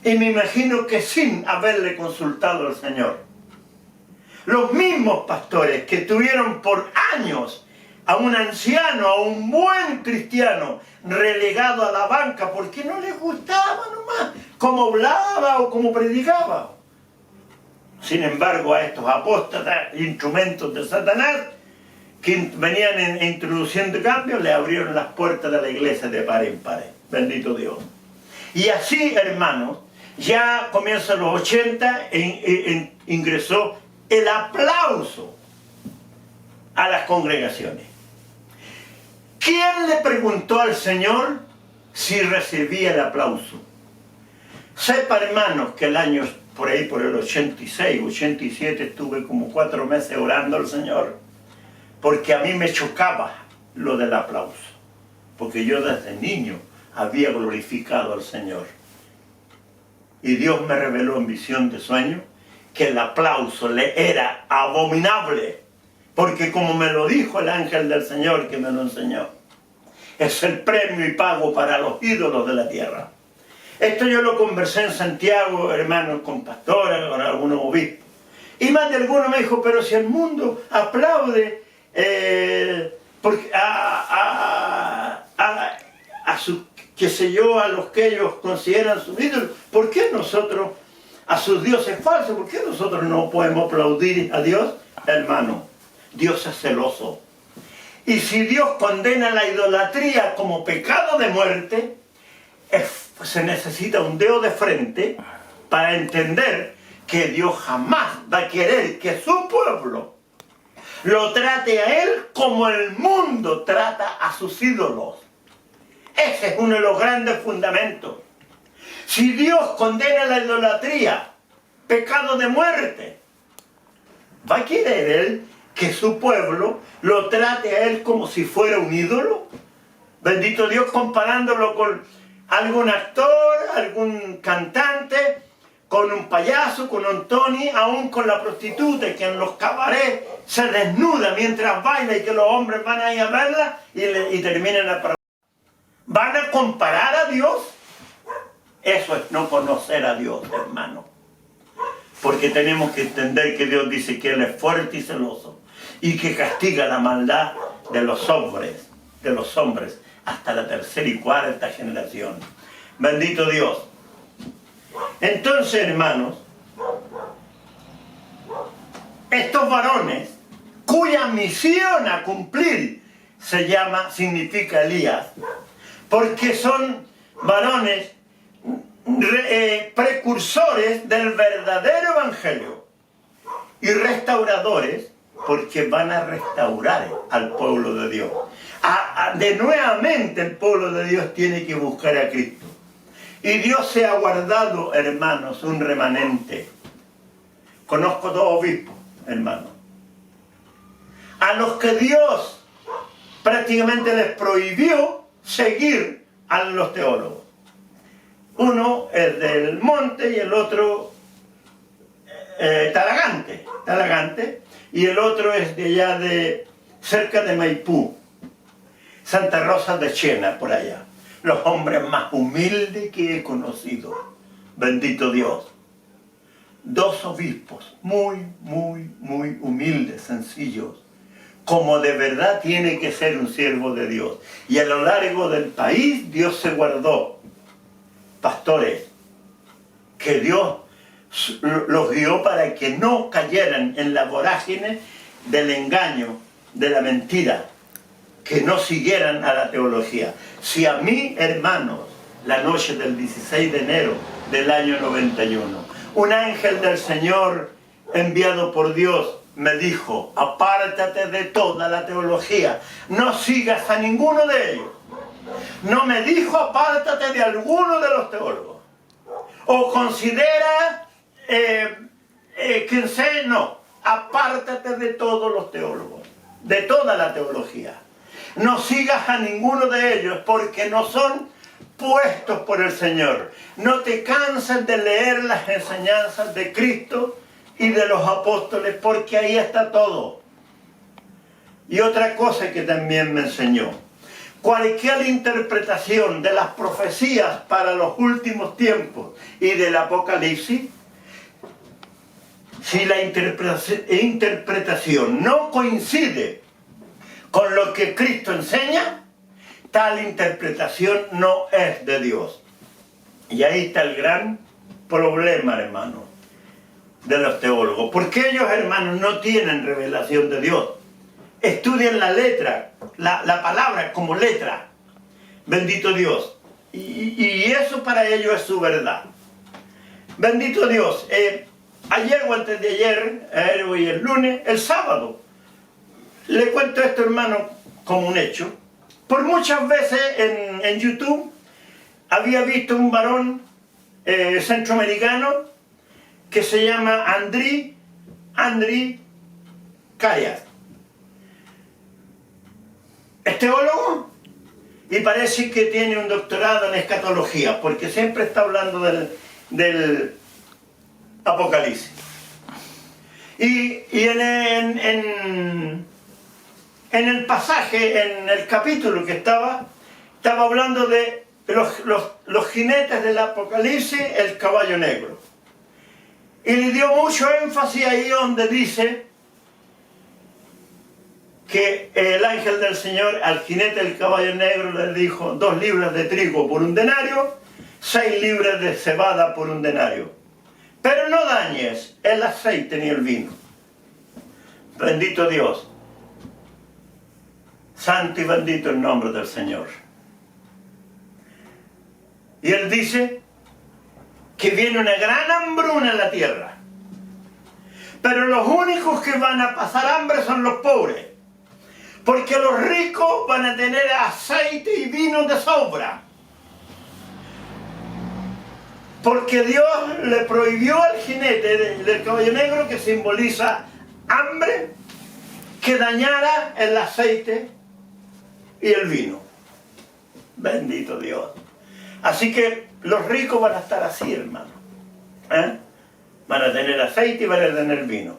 y me imagino que sin haberle consultado al Señor. Los mismos pastores que tuvieron por años a un anciano, a un buen cristiano, relegado a la banca porque no les gustaba nomás cómo hablaba o cómo predicaba. Sin embargo, a estos apóstatas, instrumentos de Satanás, que venían introduciendo cambios, le abrieron las puertas de la iglesia de par en par. Bendito Dios. Y así, hermanos, ya comienzan los 80, ingresó el aplauso a las congregaciones. ¿Quién le preguntó al Señor si recibía el aplauso? Sepa, hermanos, que el año, por ahí por el 86, 87, estuve como 4 meses orando al Señor, porque a mí me chocaba lo del aplauso, porque yo desde niño había glorificado al Señor. Y Dios me reveló en visión de sueño que el aplauso le era abominable, porque como me lo dijo el ángel del Señor que me lo enseñó, es el premio y pago para los ídolos de la tierra. Esto yo lo conversé en Santiago, hermanos, con pastores, con algunos obispos. Y más de alguno me dijo, pero si el mundo aplaude porque a sus, qué sé yo, a los que ellos consideran sus ídolos, ¿por qué nosotros, a sus dioses falsos, por qué nosotros no podemos aplaudir a Dios? Hermano, Dios es celoso. Y si Dios condena la idolatría como pecado de muerte, se necesita un dedo de frente para entender que Dios jamás va a querer que su pueblo lo trate a Él como el mundo trata a sus ídolos. Ese es uno de los grandes fundamentos. Si Dios condena la idolatría, pecado de muerte, ¿va a querer Él que su pueblo lo trate a Él como si fuera un ídolo? Bendito Dios, comparándolo con algún actor, algún cantante, con un payaso, con un Tony, aún con la prostituta que en los cabarets se desnuda mientras baila y que los hombres van ahí a verla y terminan a... ¿Van a comparar a Dios? Eso es no conocer a Dios, hermano. Porque tenemos que entender que Dios dice que Él es fuerte y celoso y que castiga la maldad de los hombres, hasta la 3ª y 4ª generación. Bendito Dios. Entonces, hermanos, estos varones, cuya misión a cumplir significa Elías, porque son varones precursores del verdadero evangelio y restauradores, porque van a restaurar al pueblo de Dios. De nuevamente el pueblo de Dios tiene que buscar a Cristo. Y Dios se ha guardado, hermanos, un remanente. Conozco 2 obispos, hermanos, a los que Dios prácticamente les prohibió seguir a los teólogos. Uno es del Monte y el otro Talagante, y el otro es de allá cerca de Maipú, Santa Rosa de Chena, por allá. Los hombres más humildes que he conocido. Bendito Dios. 2 obispos muy humildes, sencillos, como de verdad tiene que ser un siervo de Dios. Y a lo largo del país Dios se guardó pastores que Dios los guió para que no cayeran en la vorágine del engaño, de la mentira, que no siguieran a la teología. Si a mí, hermanos, la noche del 16 de enero del año 91, un ángel del Señor enviado por Dios me dijo, apártate de toda la teología, no sigas a ninguno de ellos. No me dijo, apártate de alguno de los teólogos. O considera, quien sea, no, apártate de todos los teólogos, de toda la teología. No sigas a ninguno de ellos porque no son puestos por el Señor. No te canses de leer las enseñanzas de Cristo y de los apóstoles, porque ahí está todo. Y otra cosa que también me enseñó: cualquier interpretación de las profecías para los últimos tiempos y del Apocalipsis, si la interpretación no coincide con lo que Cristo enseña, tal interpretación no es de Dios. Y ahí está el gran problema, hermano. de los teólogos, porque ellos, hermanos, no tienen revelación de Dios. Estudian la letra, la palabra como letra. Bendito Dios. Y eso para ellos es su verdad. Bendito Dios. Ayer o antes de ayer, hoy el lunes, el sábado, le cuento esto, hermano, como un hecho. Por muchas veces en YouTube había visto un varón centroamericano que se llama Andri Kayas. Es teólogo y parece que tiene un doctorado en escatología, porque siempre está hablando del Apocalipsis. Y en el pasaje, en el capítulo que estaba hablando de los jinetes del Apocalipsis, el caballo negro. Y le dio mucho énfasis ahí donde dice que el ángel del Señor al jinete del caballo negro le dijo 2 libras de trigo por 1 denario, 6 libras de cebada por 1 denario. Pero no dañes el aceite ni el vino. Bendito Dios. Santo y bendito el nombre del Señor. Y él dice que viene una gran hambruna en la tierra. Pero los únicos que van a pasar hambre son los pobres. Porque los ricos van a tener aceite y vino de sobra. Porque Dios le prohibió al jinete del caballo negro, que simboliza hambre, que dañara el aceite y el vino. Bendito Dios. Así que los ricos van a estar así, hermano. Van a tener aceite y van a tener vino,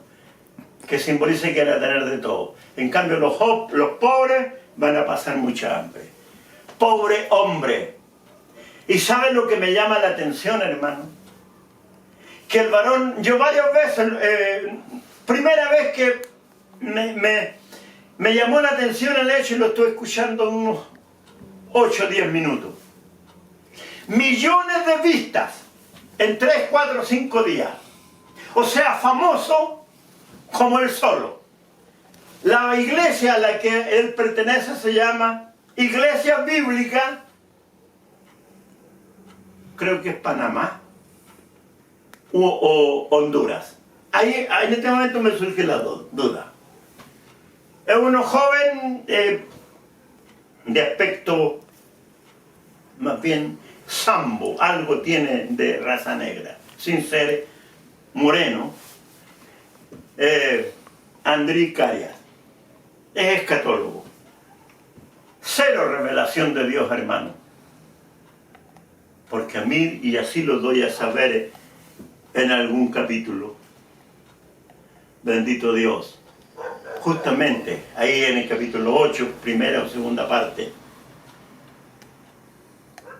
que simboliza que van a tener de todo. En cambio los pobres van a pasar mucha hambre. Pobre hombre. ¿Y saben lo que me llama la atención, hermano? Que el varón, yo varias veces, primera vez que me llamó la atención el hecho, y lo estoy escuchando unos 8 o 10 minutos. Millones de vistas en 3, 4, 5 días. O sea, famoso como él solo. La iglesia a la que él pertenece se llama Iglesia Bíblica, creo que es Panamá o Honduras. Ahí en este momento me surge la duda. Es uno joven de aspecto más bien sambo, algo tiene de raza negra, sin ser moreno. Andri Kayas es escatólogo. Cero revelación de Dios, hermano. Porque a mí, y así lo doy a saber en algún capítulo, bendito Dios, justamente ahí en el capítulo 8, primera o segunda parte,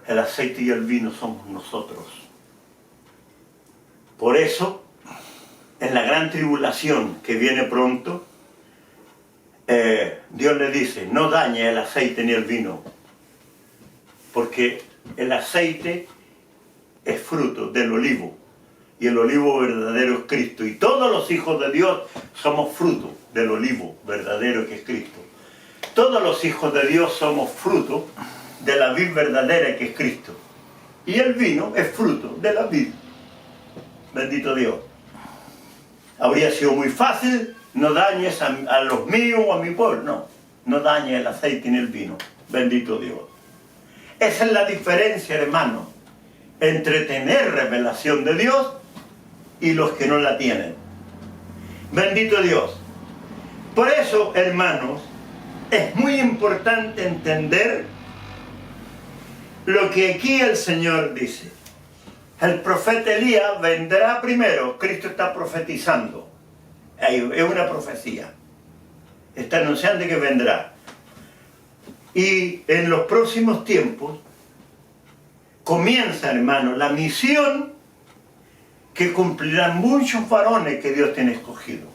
el aceite y el vino somos nosotros. Por eso, en la gran tribulación que viene pronto, Dios le dice, no dañe el aceite ni el vino, porque el aceite es fruto del olivo, y el olivo verdadero es Cristo, y todos los hijos de Dios somos fruto del olivo verdadero que es Cristo. Todos los hijos de Dios somos fruto de la vid verdadera que es Cristo, y el vino es fruto de la vid. Bendito Dios. Habría sido muy fácil, no dañes a los míos o a mi pueblo. No dañes el aceite ni el vino. Bendito Dios. Esa es la diferencia, hermano, entre tener revelación de Dios y los que no la tienen. Bendito Dios. Por eso, hermanos, es muy importante entender lo que aquí el Señor dice. El profeta Elías vendrá primero. Cristo está profetizando. Es una profecía. Está anunciando que vendrá. Y en los próximos tiempos comienza, hermano, la misión que cumplirán muchos varones que Dios tiene escogido.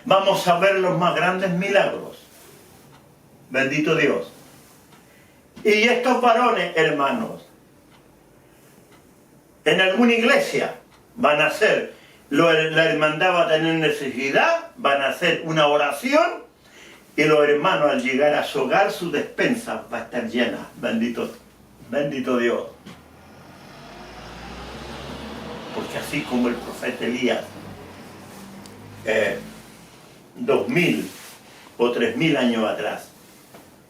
Vamos a ver los más grandes milagros. Bendito Dios. Y estos varones, hermanos, en alguna iglesia van a ser La hermandad va a tener necesidad, van a hacer una oración y los hermanos al llegar a su hogar, su despensa va a estar llena. Bendito Dios. Porque así como el profeta Elías, 2000 o 3000 años atrás,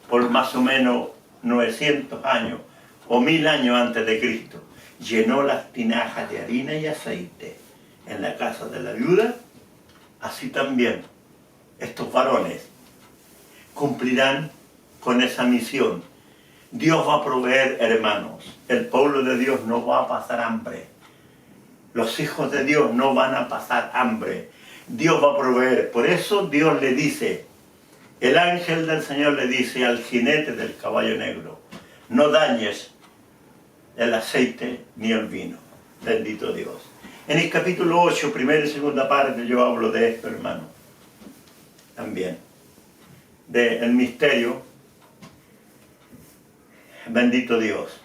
por más o menos 900 años o 1000 años antes de Cristo, llenó las tinajas de harina y aceite en la casa de la viuda, así también estos varones cumplirán con esa misión. Dios va a proveer, hermanos. El pueblo de Dios no va a pasar hambre. Los hijos de Dios no van a pasar hambre. Dios va a proveer. Por eso Dios le dice, el ángel del Señor le dice al jinete del caballo negro, no dañes el aceite ni el vino. Bendito Dios. En el capítulo 8, primera y segunda parte, yo hablo de esto, hermano. También. Del misterio, bendito Dios,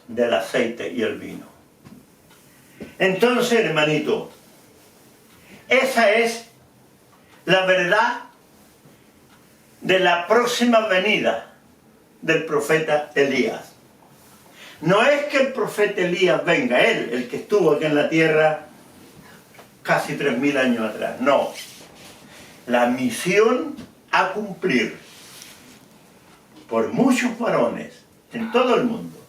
del aceite y el vino. Entonces, hermanito, esa es la verdad de la próxima venida del profeta Elías. No es que el profeta Elías venga, él, el que estuvo aquí en la tierra casi 3000 años atrás. No. La misión a cumplir por muchos varones en todo el mundo.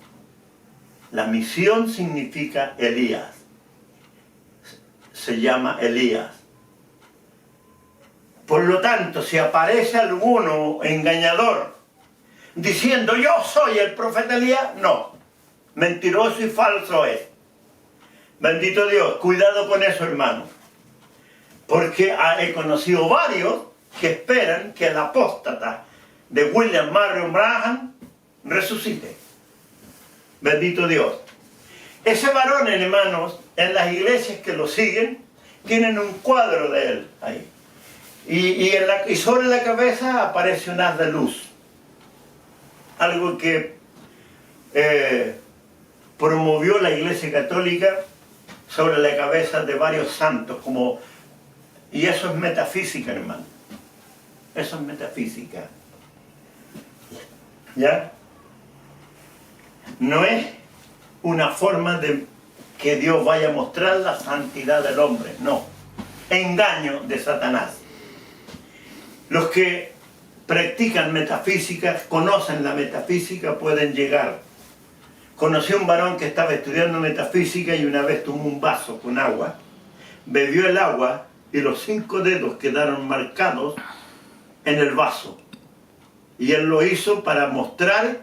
La misión significa Elías. Se llama Elías. Por lo tanto, si aparece alguno engañador diciendo yo soy el profeta Elías, no. Mentiroso y falso es. Bendito Dios, cuidado con eso, hermano. Porque he conocido varios que esperan que el apóstata de William Marion Branham resucite. Bendito Dios. Ese varón, hermanos, en las iglesias que lo siguen, tienen un cuadro de él ahí. Y sobre la cabeza aparece un haz de luz. Algo que promovió la Iglesia Católica sobre la cabeza de varios santos. Y eso es metafísica, hermano. Eso es metafísica. ¿Ya? No es una forma de que Dios vaya a mostrar la santidad del hombre. No. Engaño de Satanás. Los que practican metafísica, conocen la metafísica, pueden llegar. Conocí a un varón que estaba estudiando metafísica y una vez tomó un vaso con agua, bebió el agua y los 5 dedos quedaron marcados en el vaso. Y él lo hizo para mostrar,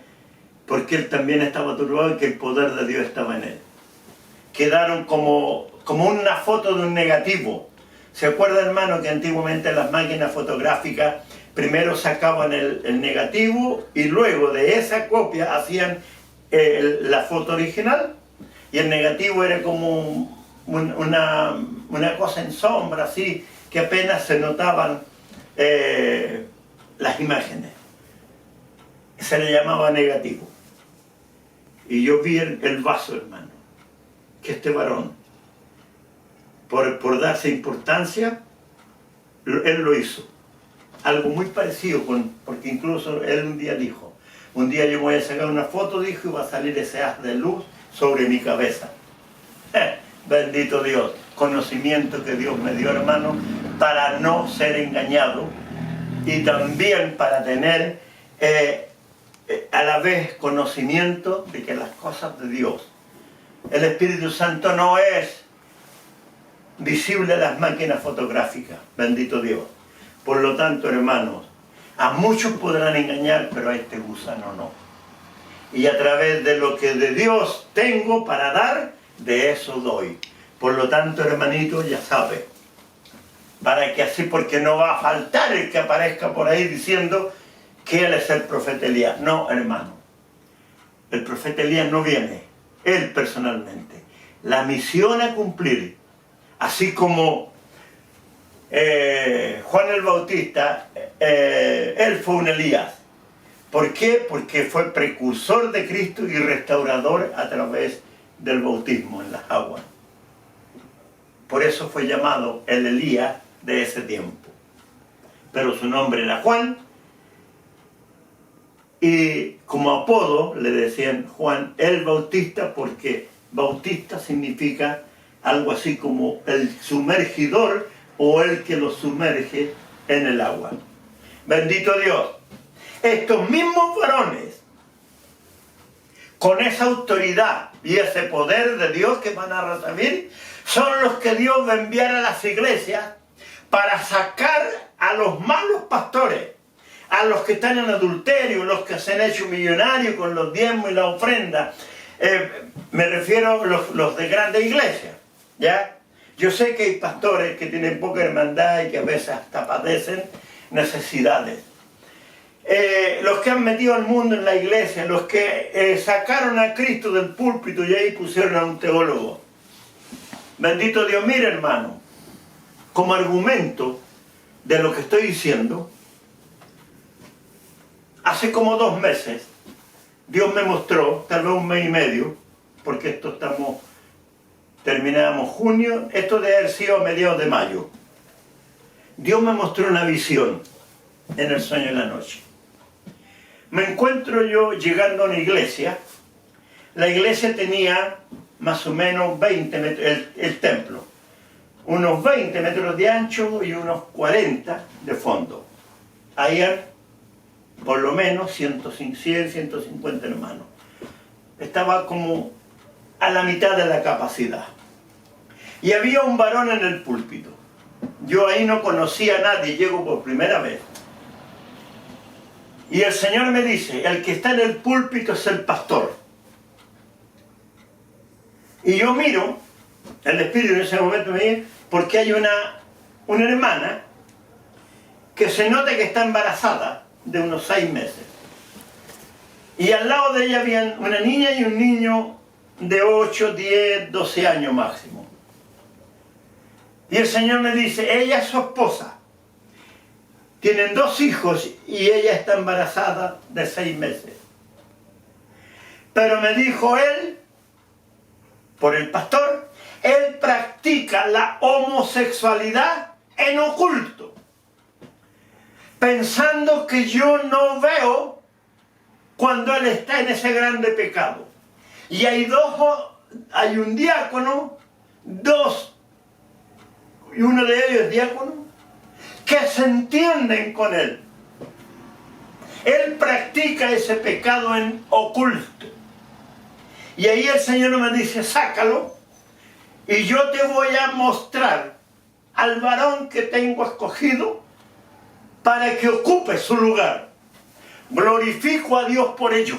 porque él también estaba turbado y que el poder de Dios estaba en él. Quedaron como una foto de un negativo. ¿Se acuerda, hermano, que antiguamente las máquinas fotográficas primero sacaban el negativo y luego de esa copia hacían la foto original? Y el negativo era como una cosa en sombra, así, que apenas se notaban las imágenes. Se le llamaba negativo. Y yo vi el vaso, hermano, que este varón, por darse importancia, él lo hizo. Algo muy parecido, porque incluso él un día dijo, un día yo voy a sacar una foto, dijo, y va a salir ese haz de luz sobre mi cabeza. Bendito Dios, conocimiento que Dios me dio, hermano, para no ser engañado y también para tener a la vez conocimiento de que las cosas de Dios, el Espíritu Santo no es visible a las máquinas fotográficas, bendito Dios. Por lo tanto, hermanos, a muchos podrán engañar, pero a este gusano no. Y a través de lo que de Dios tengo para dar, de eso doy. Por lo tanto, hermanito, ya sabe, para que así, porque no va a faltar el que aparezca por ahí diciendo que él es el profeta Elías. No, hermano, el profeta Elías no viene, él personalmente. La misión a cumplir, así como Juan el Bautista, él fue un Elías. ¿Por qué? Porque fue precursor de Cristo y restaurador a través del bautismo en las aguas. Por eso fue llamado el Elías de ese tiempo. Pero su nombre era Juan. Y como apodo le decían Juan el Bautista, porque Bautista significa algo así como el sumergidor o el que lo sumerge en el agua. Bendito Dios. Estos mismos varones, con esa autoridad y ese poder de Dios que van a recibir, son los que Dios va a enviar a las iglesias para sacar a los malos pastores, a los que están en adulterio, los que se han hecho millonarios con los diezmos y la ofrenda. Me refiero a los de grandes iglesias, ¿ya? Yo sé que hay pastores que tienen poca hermandad y que a veces hasta padecen necesidades. Los que han metido al mundo en la iglesia, los que sacaron a Cristo del púlpito y ahí pusieron a un teólogo. Bendito Dios, mire hermano, como argumento de lo que estoy diciendo, hace como 2 meses, Dios me mostró, tal vez 1 mes y medio, porque esto terminábamos junio, esto debe haber sido a mediados de mayo. Dios me mostró una visión en el sueño de la noche. Me encuentro yo llegando a una iglesia. La iglesia tenía más o menos 20 metros, el templo, unos 20 metros de ancho y unos 40 de fondo. Había por lo menos 100, 150 hermanos. Estaba como a la mitad de la capacidad. Y había un varón en el púlpito. Yo ahí no conocía a nadie, llego por primera vez. Y el Señor me dice, el que está en el púlpito es el pastor. Y yo miro, el Espíritu en ese momento me dice, porque hay una hermana que se nota que está embarazada de unos 6 meses. Y al lado de ella habían una niña y un niño de 8, 10, 12 años máximo. Y el Señor me dice, ella es su esposa. Tienen 2 hijos y ella está embarazada de 6 meses. Pero me dijo él, por el pastor, él practica la homosexualidad en oculto, pensando que yo no veo cuando él está en ese grande pecado. Y hay un diácono, 2, y uno de ellos es diácono, que se entienden con él. Él practica ese pecado en oculto. Y ahí el Señor me dice, sácalo, y yo te voy a mostrar al varón que tengo escogido para que ocupe su lugar. Glorifico a Dios por ello.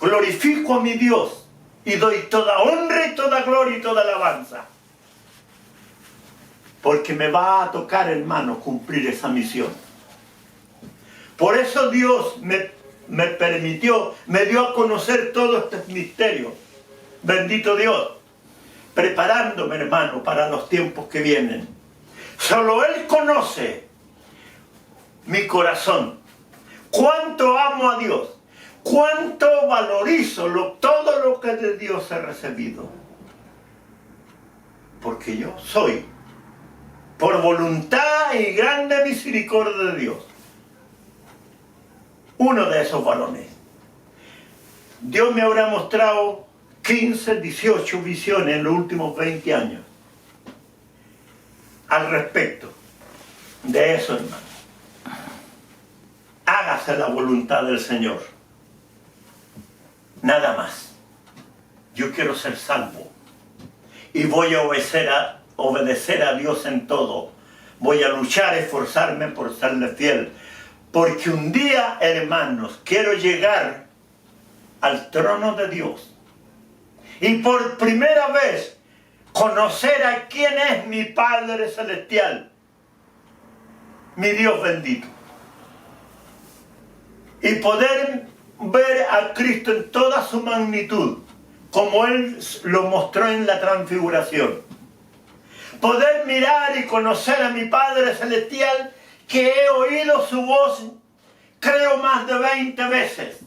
Glorifico a mi Dios y doy toda honra y toda gloria y toda alabanza. Porque me va a tocar, hermano, cumplir esa misión. Por eso Dios me permitió, me dio a conocer todo este misterio. Bendito Dios. Preparándome, hermano, para los tiempos que vienen. Solo Él conoce mi corazón. Cuánto amo a Dios. Cuánto valorizo todo lo que de Dios he recibido. Porque yo soy, por voluntad y grande misericordia de Dios, uno de esos varones. Dios me habrá mostrado 15, 18 visiones en los últimos 20 años al respecto de eso, hermano. Hágase la voluntad del Señor. Nada más. Yo quiero ser salvo y voy a obedecer a Dios en todo. Voy a luchar, esforzarme por serle fiel. Porque un día, hermanos, quiero llegar al trono de Dios. Y por primera vez, conocer a quién es mi Padre Celestial. Mi Dios bendito. Y poder ver a Cristo en toda su magnitud, como Él lo mostró en la transfiguración. Poder mirar y conocer a mi Padre Celestial, que he oído su voz, creo más de 20 veces.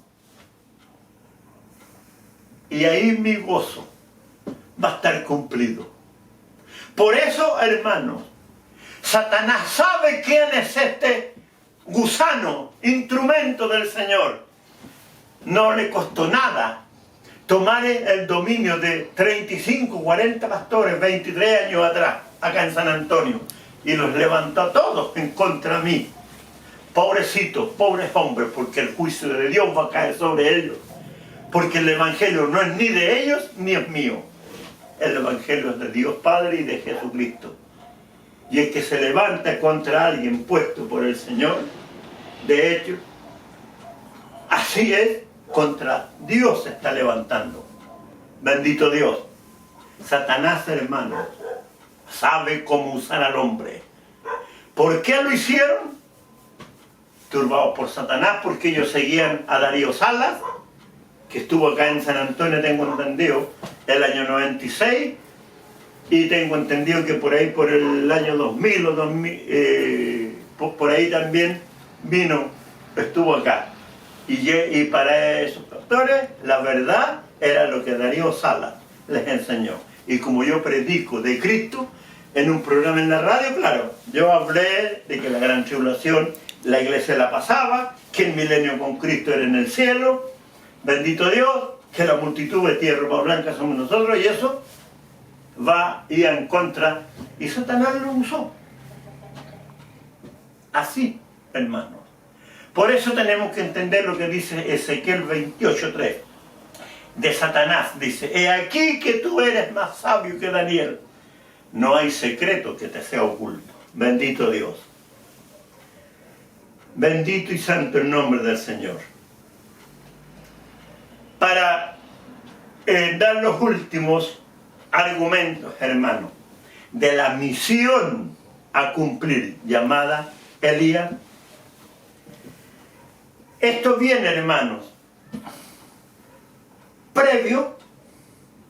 Y ahí mi gozo va a estar cumplido. Por eso, hermanos, Satanás sabe quién es este gusano, instrumento del Señor. No le costó nada tomar el dominio de 35, 40 pastores 23 años atrás, acá en San Antonio, y los levantó a todos en contra mí. Pobrecitos, pobres hombres, porque el juicio de Dios va a caer sobre ellos. Porque el Evangelio no es ni de ellos ni es mío. El Evangelio es de Dios Padre y de Jesucristo. Y el que se levanta contra alguien puesto por el Señor, de hecho, así es, contra Dios se está levantando. Bendito Dios. Satanás, hermano, sabe cómo usar al hombre. ¿Por qué lo hicieron? Turbados por Satanás, porque ellos seguían a Darío Salas, que estuvo acá en San Antonio, tengo entendido, el año 96, y tengo entendido que por ahí, por el año 2000 o 2000, por ahí también vino, estuvo acá. Y para esos pastores, la verdad era lo que Darío Salas les enseñó. Y como yo predico de Cristo, en un programa en la radio, claro, yo hablé de que la gran tribulación, la iglesia la pasaba, que el milenio con Cristo era en el cielo, bendito Dios, que la multitud de tierra más blanca somos nosotros, y eso va y en contra, y Satanás lo usó. Así, hermanos. Por eso tenemos que entender lo que dice Ezequiel 28:3. De Satanás, dice, he aquí que tú eres más sabio que Daniel. No hay secreto que te sea oculto. Bendito Dios. Bendito y santo el nombre del Señor. Para dar los últimos argumentos, hermanos, de la misión a cumplir llamada Elías. Esto viene, hermanos, previo,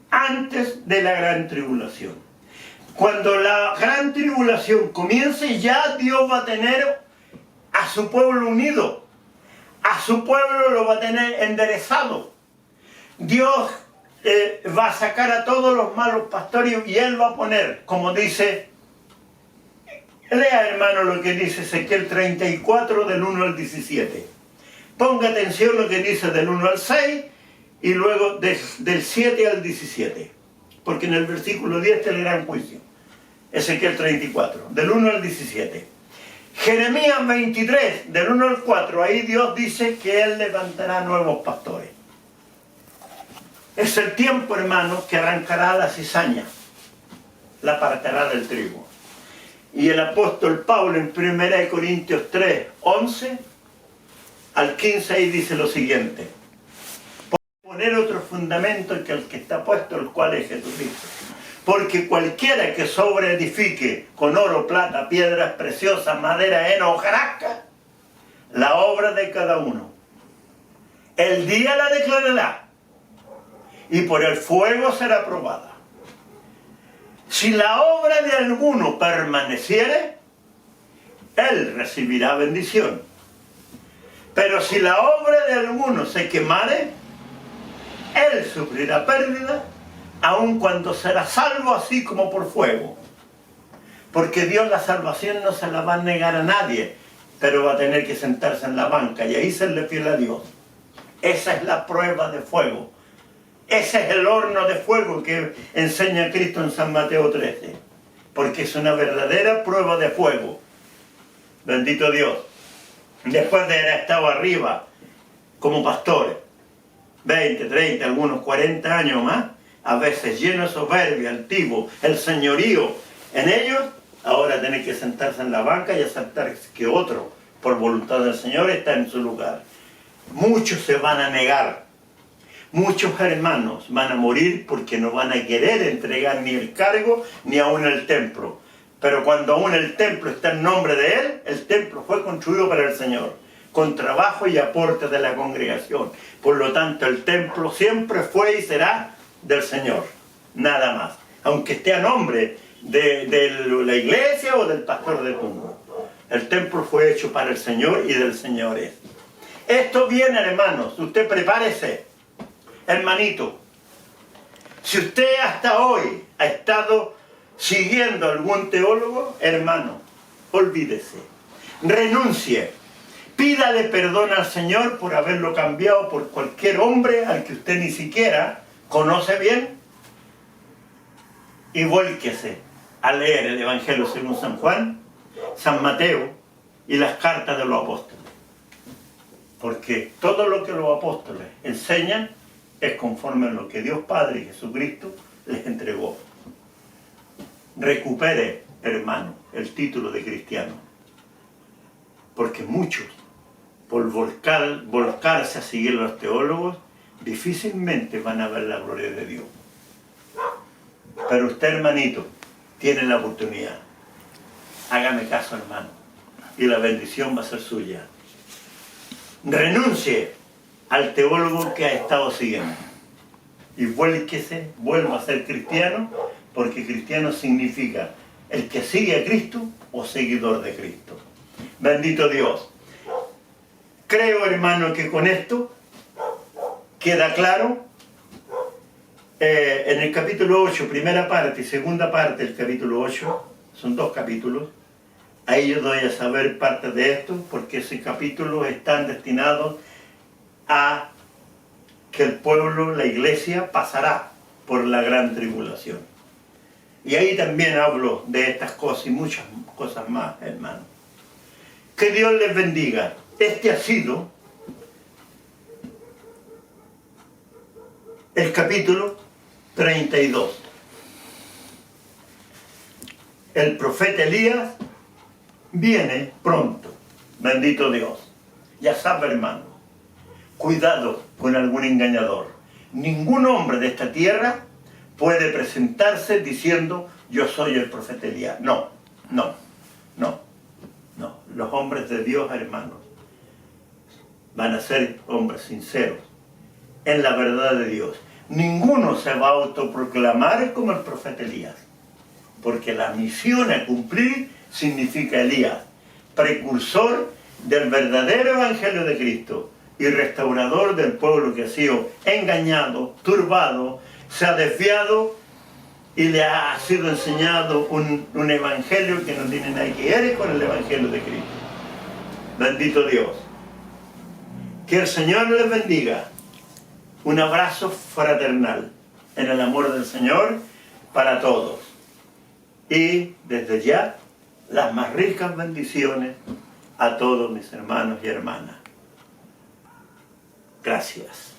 antes de la gran tribulación. Cuando la gran tribulación comience, ya Dios va a tener a su pueblo unido. A su pueblo lo va a tener enderezado. Dios va a sacar a todos los malos pastores y Él va a poner, como dice, lea hermano lo que dice Ezequiel 34 del 1 al 17. Ponga atención lo que dice del 1 al 6 y luego del 7 al 17. Porque en el versículo 10 está el gran juicio. Ezequiel 34, del 1 al 17. Jeremías 23, del 1 al 4, ahí Dios dice que Él levantará nuevos pastores. Es el tiempo, hermanos, que arrancará la cizaña, la apartará del trigo. Y el apóstol Pablo en 1 Corintios 3, 11 al 15, ahí dice lo siguiente. Poner otro fundamento que el que está puesto, el cual es Jesucristo. Porque cualquiera que sobreedifique con oro, plata, piedras preciosas, madera, heno, hojarasca, la obra de cada uno, el día la declarará, y por el fuego será probada. Si la obra de alguno permaneciere, él recibirá bendición. Pero si la obra de alguno se quemare, él sufrirá pérdida, aun cuando será salvo así como por fuego. Porque Dios la salvación no se la va a negar a nadie, pero va a tener que sentarse en la banca y ahí serle fiel a Dios. Esa es la prueba de fuego. Ese es el horno de fuego que enseña Cristo en San Mateo 13. Porque es una verdadera prueba de fuego. Bendito Dios. Después de haber estado arriba como pastores, 20, 30, algunos 40 años más, a veces lleno de soberbia, altivo, el señorío en ellos, ahora tiene que sentarse en la banca y aceptar que otro, por voluntad del Señor, está en su lugar. Muchos se van a negar, muchos hermanos van a morir porque no van a querer entregar ni el cargo ni aún el templo. Pero cuando aún el templo está en nombre de Él, el templo fue construido para el Señor, con trabajo y aporte de la congregación. Por lo tanto, el templo siempre fue y será del Señor, nada más. Aunque esté a nombre de la iglesia o del pastor de turno. El templo fue hecho para el Señor y del Señor es. Esto viene, hermanos, usted prepárese, hermanito. Si usted hasta hoy ha estado siguiendo algún teólogo, hermano, olvídese. Renuncie. Pídale perdón al Señor por haberlo cambiado por cualquier hombre al que usted ni siquiera conoce bien. Y vuélquese a leer el Evangelio según San Juan, San Mateo y las cartas de los apóstoles. Porque todo lo que los apóstoles enseñan es conforme a lo que Dios Padre y Jesucristo les entregó. Recupere, hermano, el título de cristiano. Porque muchos, por volcarse a seguir a los teólogos, difícilmente van a ver la gloria de Dios. Pero usted, hermanito, tiene la oportunidad. Hágame caso, hermano, y la bendición va a ser suya. Renuncie al teólogo que ha estado siguiendo y vuélquese, vuelva a ser cristiano, porque cristiano significa el que sigue a Cristo o seguidor de Cristo. Bendito Dios. Creo, hermano, que con esto queda claro. En el capítulo 8, primera parte y segunda parte del capítulo 8, son 2 capítulos. Ahí yo doy a saber parte de esto, porque esos capítulos están destinados a que el pueblo, la iglesia, pasará por la gran tribulación. Y ahí también hablo de estas cosas y muchas cosas más, hermano. Que Dios les bendiga. Este ha sido el capítulo 32. El profeta Elías viene pronto. Bendito Dios. Ya sabe, hermano, cuidado con algún engañador. Ningún hombre de esta tierra puede presentarse diciendo yo soy el profeta Elías. No, no, no, no. Los hombres de Dios, hermanos, van a ser hombres sinceros en la verdad de Dios. Ninguno se va a autoproclamar como el profeta Elías, porque la misión a cumplir significa Elías, precursor del verdadero evangelio de Cristo y restaurador del pueblo que ha sido engañado, turbado, se ha desviado y le ha sido enseñado un evangelio que no tiene nada que ver con el evangelio de Cristo. Bendito Dios. Que el Señor les bendiga. Un abrazo fraternal en el amor del Señor para todos. Y desde ya, las más ricas bendiciones a todos mis hermanos y hermanas. Gracias.